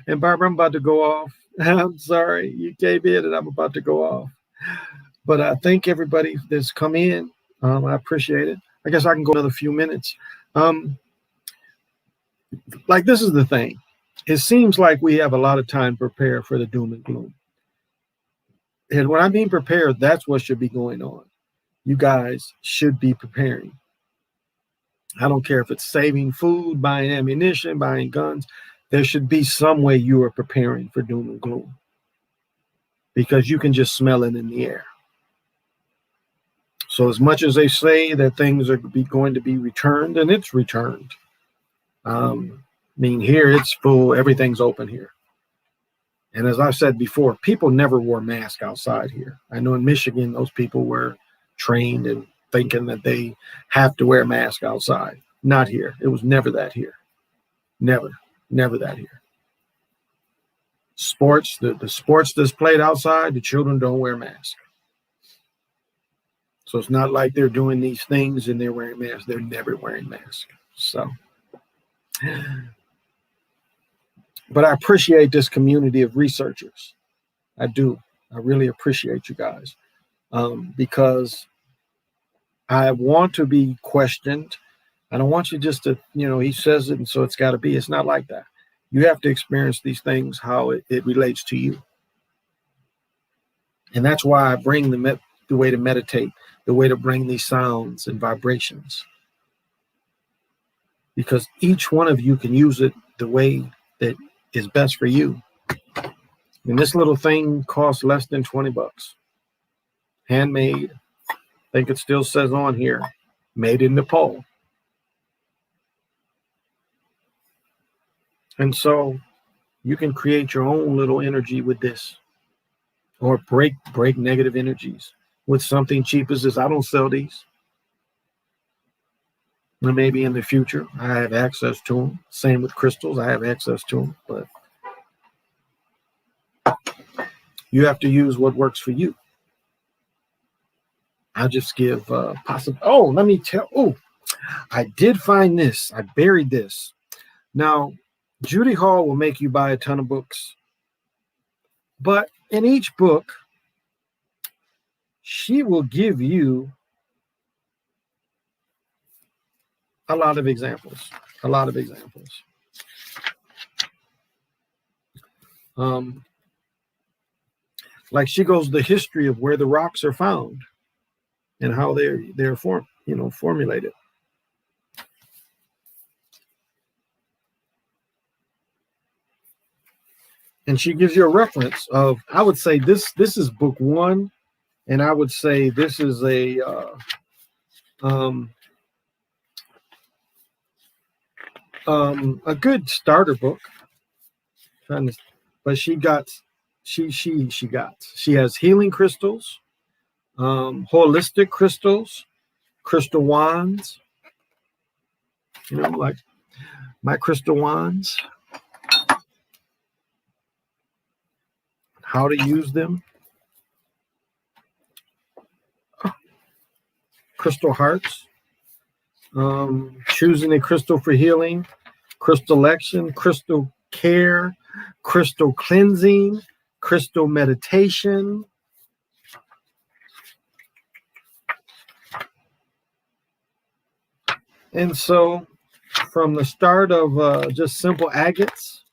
And Barbara, I'm about to go off. I'm sorry. You came in and I'm about to go off. But I thank everybody that's come in. I appreciate it. I guess I can go another few minutes. Like, this is the thing. It seems like we have a lot of time to prepare for the doom and gloom. And when I mean prepared, that's what should be going on. You guys should be preparing. I don't care if it's saving food, buying ammunition, buying guns. There should be some way you are preparing for doom and gloom, because you can just smell it in the air. So as much as they say that things are going to be returned, and it's returned. I mean, here it's full, everything's open here. And as I've said before, people never wore masks outside here. I know in Michigan, those people were trained and thinking that they have to wear a mask outside. Not here. It was never that here. Never that here. Sports, the sports that's played outside, the children don't wear masks. So it's not like they're doing these things and they're wearing masks. They're never wearing masks. So, but I appreciate this community of researchers. I do. I really appreciate you guys, because I want to be questioned. I don't want you just to, he says it and so it's got to be. It's not like that. You have to experience these things, how it relates to you. And that's why I bring the way to meditate, the way to bring these sounds and vibrations. Because each one of you can use it the way that is best for you. And this little thing costs less than $20. Handmade. I think it still says on here, made in Nepal. And so you can create your own little energy with this, or break negative energies with something cheap as this. I don't sell these. And maybe in the future I have access to them. Same with crystals. I have access to them, but you have to use what works for you. I'll just give possible. Oh, let me tell. Oh, I did find this. I buried this. Now, Judy Hall will make you buy a ton of books, but in each book, she will give you a lot of examples. Like she goes the history of where the rocks are found and how they're formulated. And she gives you a reference of, I would say this is book 1, and I would say this is a good starter book. But she has healing crystals, holistic crystals, crystal wands. Like my crystal wands. How to use them. Crystal hearts. Choosing a crystal for healing. Crystal action. Crystal care. Crystal cleansing. Crystal meditation. And so from the start of just simple agates,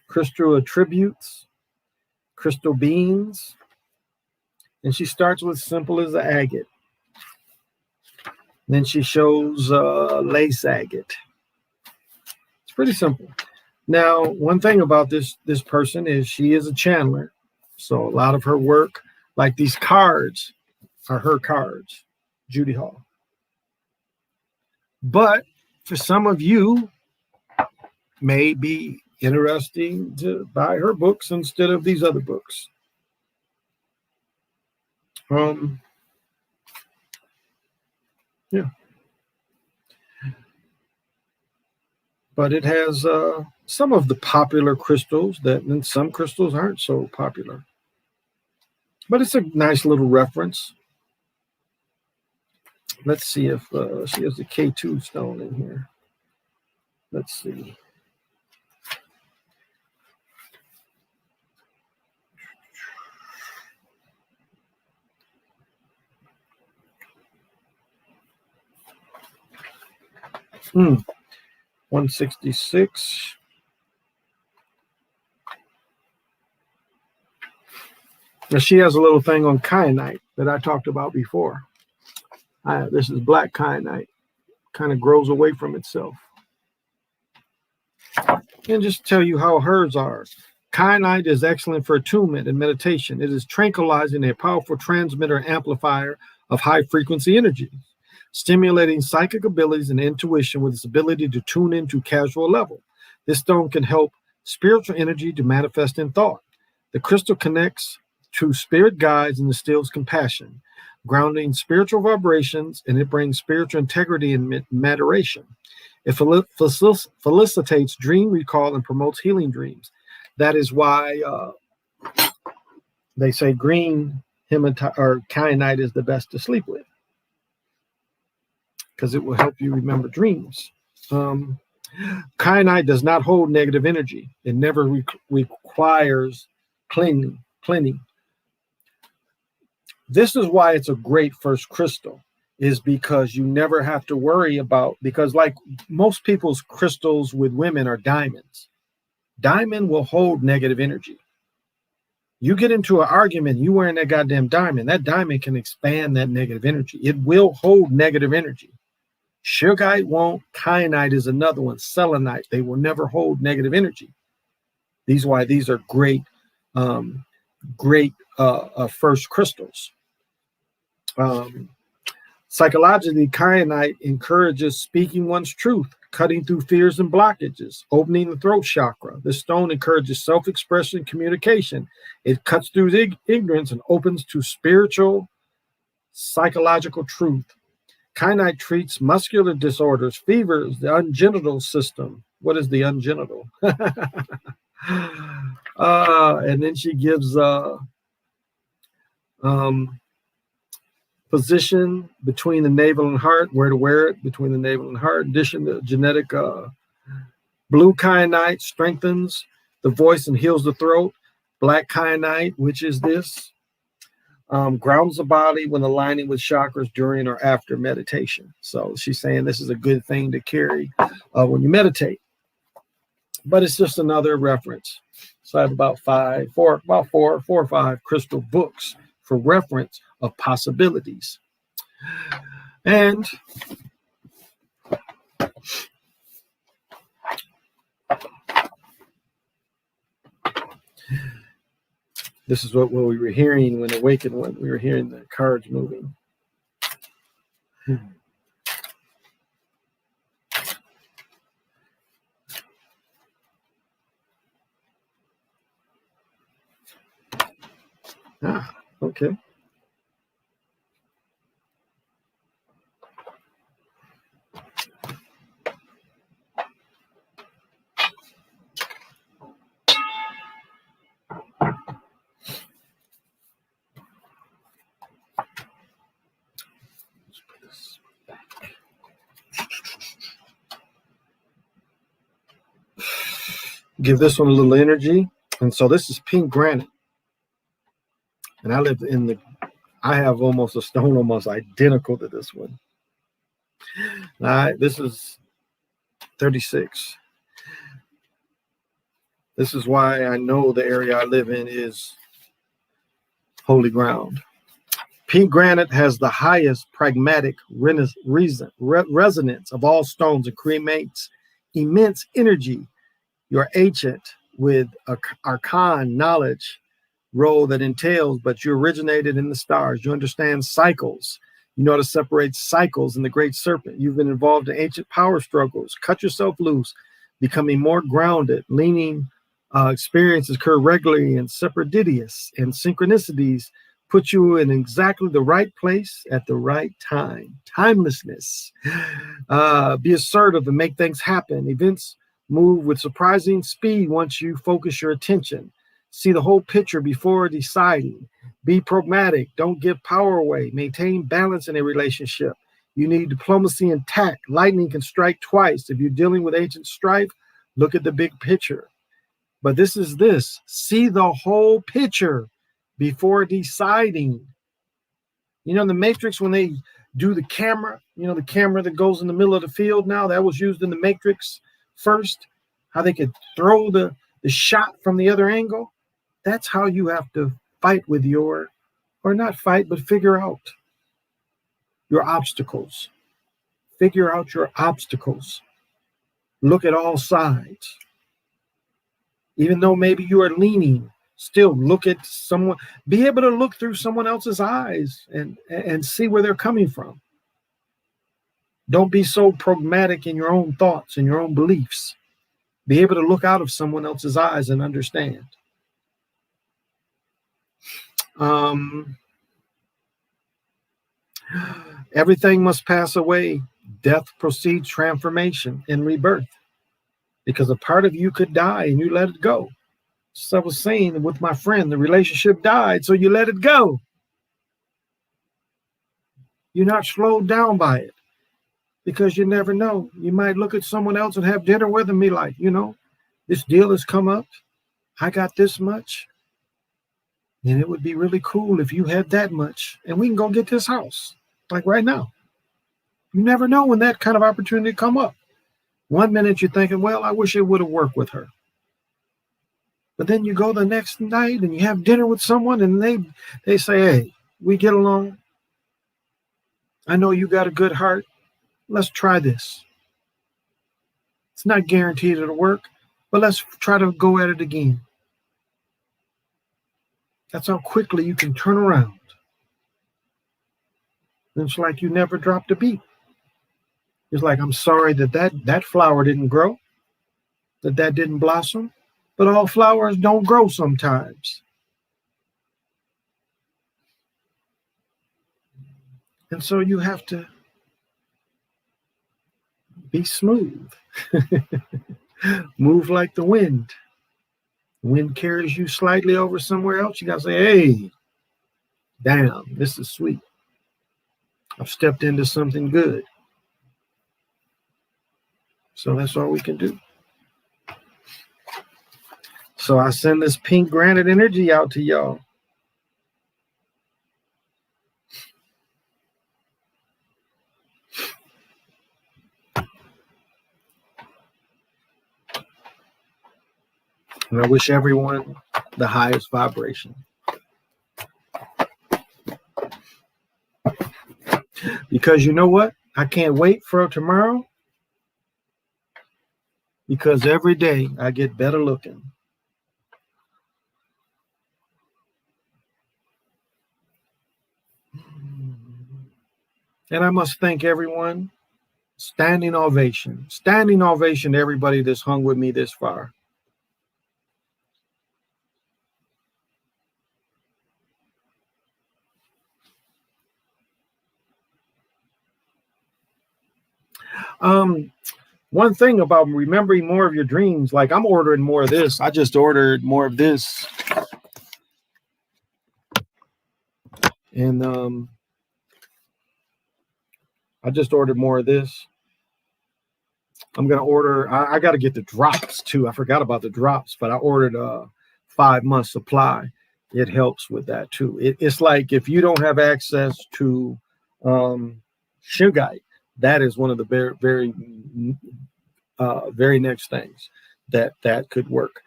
crystal attributes, crystal beings, and she starts with simple as the agate. Then she shows lace agate. It's pretty simple. Now, one thing about this person is she is a channeler. So a lot of her work, like these cards, are her cards, Judy Hall. But for some of you, may be interesting to buy her books instead of these other books. Yeah. But it has some of the popular crystals and some crystals aren't so popular. But it's a nice little reference. Let's see if she has the K2 stone in here. Let's see. Hmm. 166. Now she has a little thing on kyanite that I talked about before. This is black kyanite. Kind of grows away from itself. And just tell you how hers are. Kyanite is excellent for attunement and meditation. It is tranquilizing, a powerful transmitter and amplifier of high frequency energy, stimulating psychic abilities and intuition with its ability to tune into casual level. This stone can help spiritual energy to manifest in thought. The crystal connects to spirit guides and instills compassion, grounding spiritual vibrations, and it brings spiritual integrity and moderation. It felicitates dream recall and promotes healing dreams. That is why they say green hematite or kyanite is the best to sleep with, because it will help you remember dreams. Kyanite does not hold negative energy. It never requires cleaning. This is why it's a great first crystal, is because you never have to worry about, because like most people's crystals with women are diamonds. Diamond will hold negative energy. You get into an argument, you wearing that goddamn diamond, that diamond can expand that negative energy. It will hold negative energy. Sugarite won't. Kyanite is another one. Selenite, they will never hold negative energy. These are great first crystals. Psychologically, kyanite encourages speaking one's truth, cutting through fears and blockages, opening the throat chakra. This stone encourages self-expression and communication. It cuts through ignorance and opens to spiritual, psychological truth. Kyanite treats muscular disorders, fevers, the ungenital system. What is the ungenital? And then she gives position between the navel and heart, where to wear it between the navel and heart. In addition to genetic, blue kyanite strengthens the voice and heals the throat. Black kyanite, which is this, grounds the body when aligning with chakras during or after meditation. So she's saying this is a good thing to carry when you meditate. But it's just another reference. So I have about four or five crystal books for reference of possibilities. And this is what we were hearing when awakened, when we were hearing the cards moving. Okay. Give this one a little energy. And so this is pink granite. And I have almost a stone almost identical to this one. All right, this is 36. This is why I know the area I live in is holy ground. Pink granite has the highest pragmatic resonance of all stones and creates immense energy. You're ancient with arcane knowledge role that entails, but you originated in the stars. You understand cycles. You know how to separate cycles in the great serpent. You've been involved in ancient power struggles. Cut yourself loose, becoming more grounded, leaning experiences occur regularly, and serendipitous and synchronicities put you in exactly the right place at the right time. Timelessness. Be assertive and make things happen. Events move with surprising speed once you focus your attention. See the whole picture before deciding. Be pragmatic. Don't give power away. Maintain balance in a relationship. You need diplomacy and tact. Lightning can strike twice. If you're dealing with ancient strife, look at the big picture. But this is this. See the whole picture before deciding. You know, in the Matrix, when they do the camera, you know, the camera that goes in the middle of the field now, that was used in the Matrix first, how they could throw the shot from the other angle. That's how you have to fight with or not fight, but figure out your obstacles. Figure out your obstacles. Look at all sides. Even though maybe you are leaning, still look at someone, be able to look through someone else's eyes and see where they're coming from. Don't be so pragmatic in your own thoughts and your own beliefs. Be able to look out of someone else's eyes and understand. Everything must pass away. Death precedes transformation and rebirth. Because a part of you could die and you let it go. So I was saying with my friend, the relationship died, so you let it go. You're not slowed down by it. Because you never know. You might look at someone else and have dinner with them and be like, this deal has come up. I got this much. And it would be really cool if you had that much. And we can go get this house. Like right now. You never know when that kind of opportunity come up. One minute you're thinking, well, I wish it would have worked with her. But then you go the next night and you have dinner with someone and they say, hey, we get along. I know you got a good heart. Let's try this. It's not guaranteed it'll work, but let's try to go at it again. That's how quickly you can turn around. It's like you never dropped a beat. It's like, I'm sorry that flower didn't grow, that didn't blossom, but all flowers don't grow sometimes. And so you have to be smooth. Move like the wind. The wind carries you slightly over somewhere else. You got to say, hey, damn, this is sweet. I've stepped into something good. So that's all we can do. So I send this pink granite energy out to y'all. And I wish everyone the highest vibration. Because you know what? I can't wait for tomorrow. Because every day I get better looking. And I must thank everyone. Standing ovation. Standing ovation to everybody that's hung with me this far. One thing about remembering more of your dreams, like I'm ordering more of this. I just ordered more of this. And I just ordered more of this. I'm going to order, I got to get the drops too. I forgot about the drops, but I ordered a 5-month supply. It helps with that too. It's like if you don't have access to Shungite, that is one of the very next things that could work.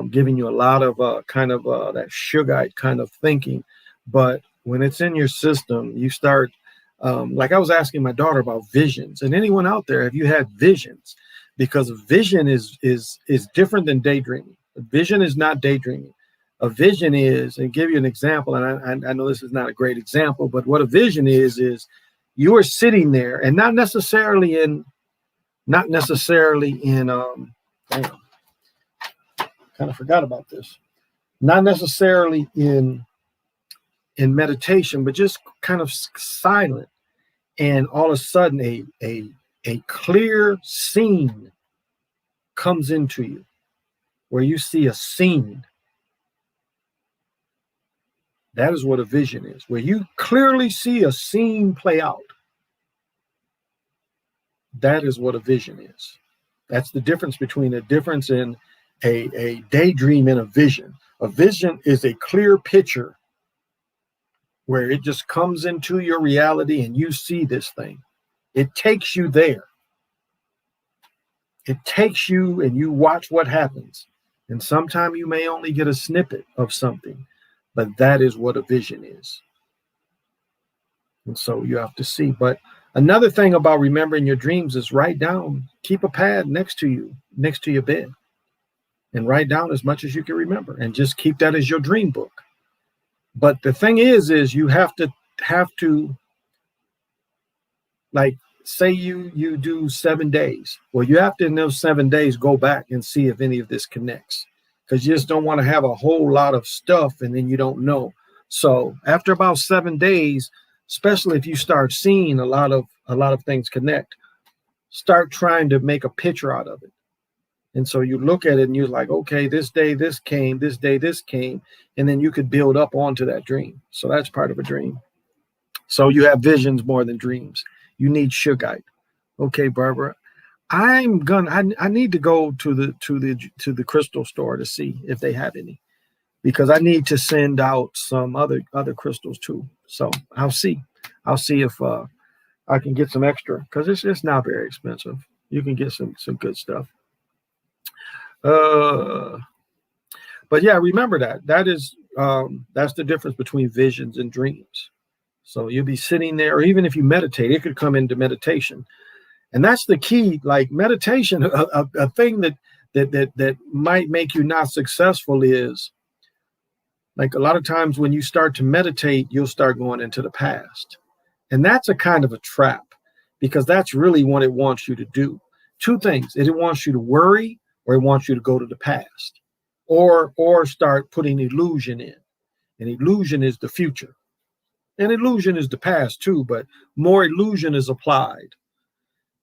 Giving you a lot of that Shungite kind of thinking. But when it's in your system, you start, like I was asking my daughter about visions. And anyone out there, have you had visions? Because a vision is different than daydreaming. A vision is not daydreaming. A vision is, and give you an example, and I know this is not a great example, but what a vision is you are sitting there and not necessarily in kind of forgot about this. Not necessarily in meditation, but just kind of silent. And all of a sudden a clear scene comes into you where you see a scene. That is what a vision is, where you clearly see a scene play out. That is what a vision is. That's the difference between a difference in a daydream and a vision. A vision is a clear picture where it just comes into your reality and you see this thing. It takes you there. It takes you and you watch what happens. And sometimes you may only get a snippet of something. but that is what a vision is. And so you have to see. But another thing about remembering your dreams is write down, keep a pad next to you, next to your bed, and write down as much as you can remember, and just keep that as your dream book. But the thing is you have to like, say you do 7 days. Well, you have to, in those 7 days, go back and see if any of this connects, because you just don't want to have a whole lot of stuff and then you don't know. So after about 7 days, especially if you start seeing a lot of things connect, start trying to make a picture out of it. And so you look at it and you're like, okay, this day this came, this day this came, and then you could build up onto that dream. So that's part of a dream. So you have visions more than dreams. You need Shugite. Okay, Barbara, I need to go to the crystal store to see if they have any, because I need to send out some other crystals too. So I'll see if I can get some extra, because it's not very expensive. You can get some good stuff. But yeah, remember that is that's the difference between visions and dreams. So you'll be sitting there, or even if you meditate, it could come into meditation. And that's the key. Like meditation, a thing that might make you not successful is, like, a lot of times when you start to meditate, you'll start going into the past. And that's a kind of a trap, because that's really what it wants you to do. Two things. It wants you to worry, or it wants you to go to the past, or start putting illusion in. And illusion is the future. And illusion is the past too, but more illusion is applied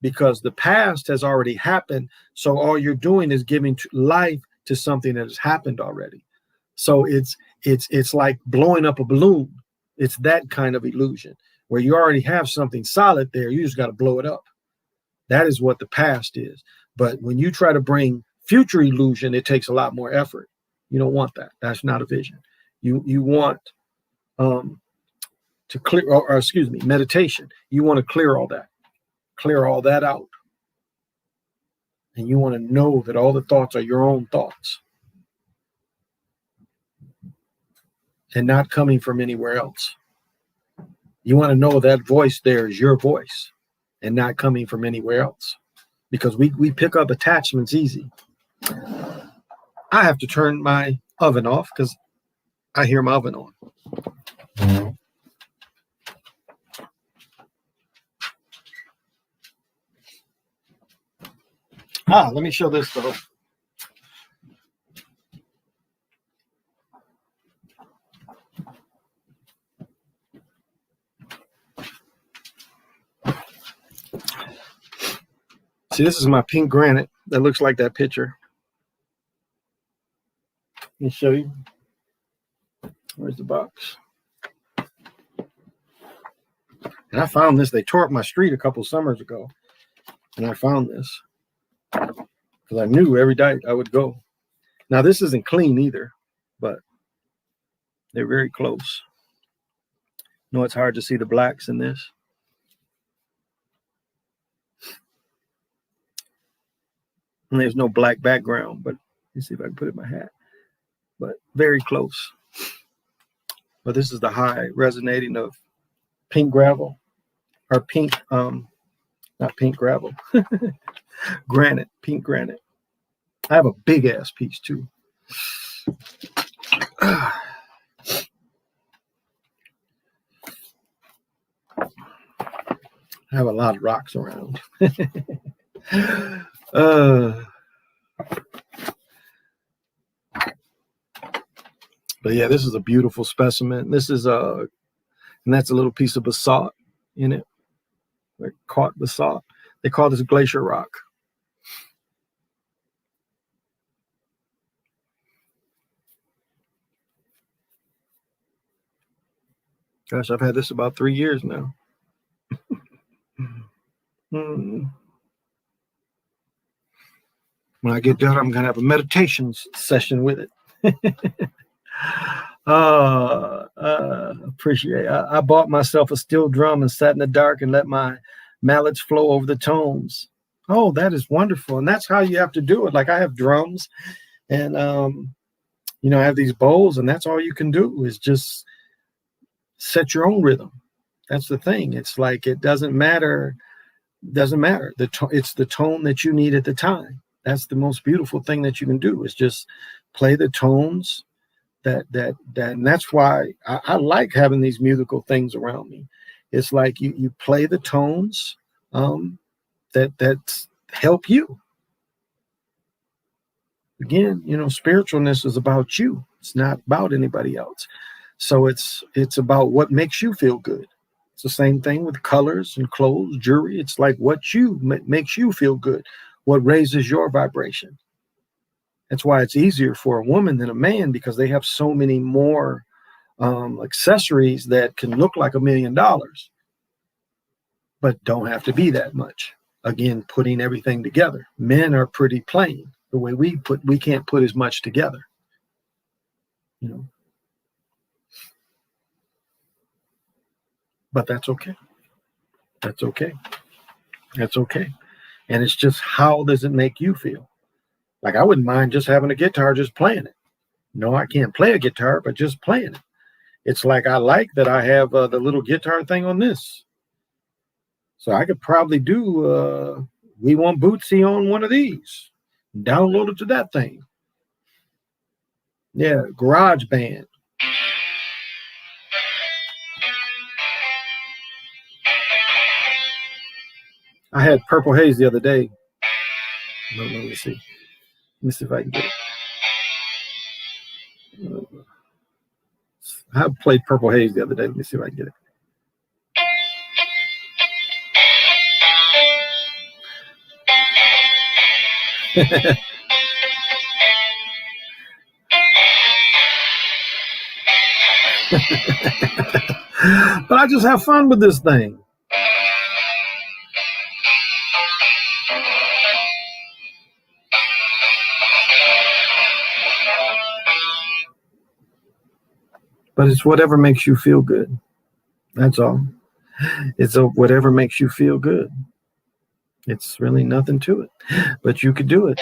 because the past has already happened. So all you're doing is giving life to something that has happened already. So it's like blowing up a balloon. It's that kind of illusion where you already have something solid there. You just got to blow it up. That is what the past is. But when you try to bring future illusion, it takes a lot more effort. You don't want that. That's not a vision. You want to clear, or excuse me, meditation. You want to clear all that out. And you want to know that all the thoughts are your own thoughts and not coming from anywhere else. You want to know that voice there is your voice and not coming from anywhere else, because we pick up attachments easy. I have to turn my oven off because I hear my oven on. Let me show this though. See, this is my pink granite that looks like that picture. Let me show you. Where's the box? And I found this. They tore up my street a couple summers ago, and I found this because I knew every day I would go. Now, this isn't clean either, but they're very close. You know, it's hard to see the blacks in this. And there's no black background, but let's see if I can put it in my hat. But very close. But this is the high resonating of pink gravel, or pink, not pink gravel, granite, pink granite. I have a big ass piece too. I have a lot of rocks around. But yeah, this is a beautiful specimen. This is and that's a little piece of basalt in it. Like caught basalt. They call this glacier rock. Gosh, I've had this about 3 years now. When I get done, I'm gonna have a meditation session with it. Appreciate it. I bought myself a steel drum and sat in the dark and let my mallets flow over the tones. Oh, that is wonderful. And that's how you have to do it. Like I have drums and have these bowls, and that's all you can do is just set your own rhythm. That's the thing. It's like it doesn't matter. It's the tone that you need at the time. That's the most beautiful thing that you can do is just play the tones that and that's why I like having these musical things around me. It's like you play the tones that help you. Again, spiritualness is about you. It's not about anybody else. So it's about what makes you feel good. It's the same thing with colors and clothes, jewelry. It's like what makes you feel good, what raises your vibration. That's why it's easier for a woman than a man, because they have so many more accessories that can look like $1 million, but don't have to be that much. Again, putting everything together. Men are pretty plain. The way we can't put as much together. But that's okay. That's okay. That's okay. And it's just, how does it make you feel? Like, I wouldn't mind just having a guitar, just playing it. No, I can't play a guitar, but just playing it. It's like, I like that I have the little guitar thing on this. So I could probably do We Want Bootsy on one of these. Download it to that thing. Yeah, GarageBand. I had Purple Haze the other day. Let me see. Let me see if I can get it. I played Purple Haze the other day. Let me see if I can get it. But I just have fun with this thing. But it's whatever makes you feel good. That's all. It's whatever makes you feel good. It's really nothing to it. But you could do it.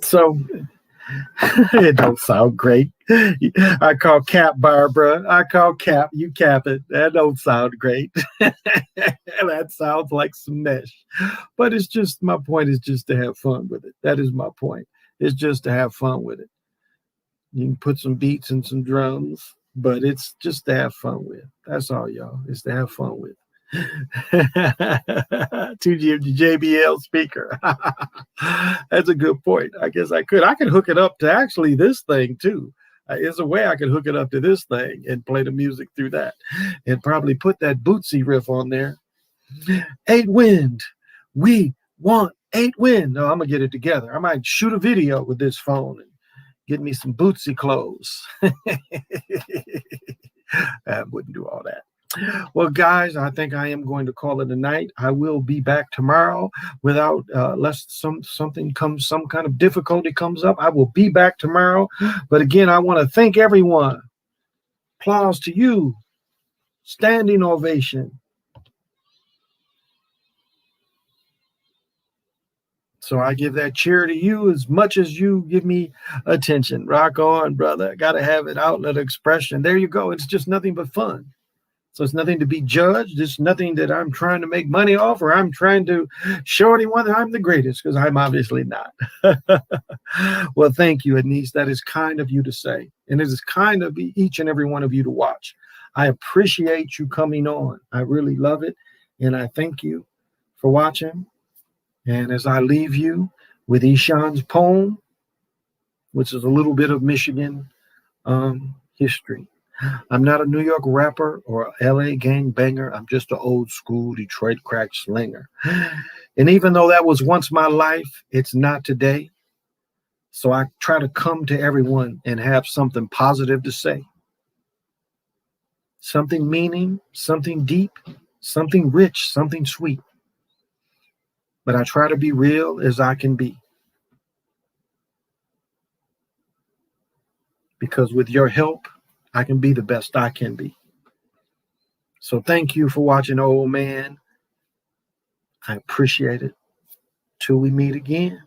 So it don't sound great. I call Cap Barbara. I call Cap. You cap it. That don't sound great. That sounds like some mesh. But it's just, my point is just to have fun with it. That is my point. It's just to have fun with it. You can put some beats and some drums, but it's just to have fun with. That's all, y'all. It's to have fun with. 2G JBL speaker. That's a good point. I guess I could hook it up to actually this thing too. There's a way I could hook it up to this thing and play the music through that, and probably put that Bootsy riff on there. 8 Wind, we want 8 Wind. No, I'm gonna get it together. I might shoot a video with this phone and get me some Bootsy clothes. I wouldn't do all that. Well, guys, I think I am going to call it a night. I will be back tomorrow without unless some kind of difficulty comes up. I will be back tomorrow. But again, I want to thank everyone. Applause to you. Standing ovation. So I give that cheer to you as much as you give me attention. Rock on, brother. Got to have an outlet expression. There you go. It's just nothing but fun. So it's nothing to be judged. It's nothing that I'm trying to make money off, or I'm trying to show anyone that I'm the greatest, because I'm obviously not. Well, thank you, Anise. That is kind of you to say. And it is kind of each and every one of you to watch. I appreciate you coming on. I really love it. And I thank you for watching. And as I leave you with Ishan's poem, which is a little bit of Michigan history. I'm not a New York rapper or LA gangbanger. I'm just an old school Detroit crack slinger. And even though that was once my life, it's not today. So I try to come to everyone and have something positive to say. Something meaning, something deep, something rich, something sweet. but I try to be real as I can be. Because with your help, I can be the best I can be. So thank you for watching, old man. I appreciate it. Till we meet again.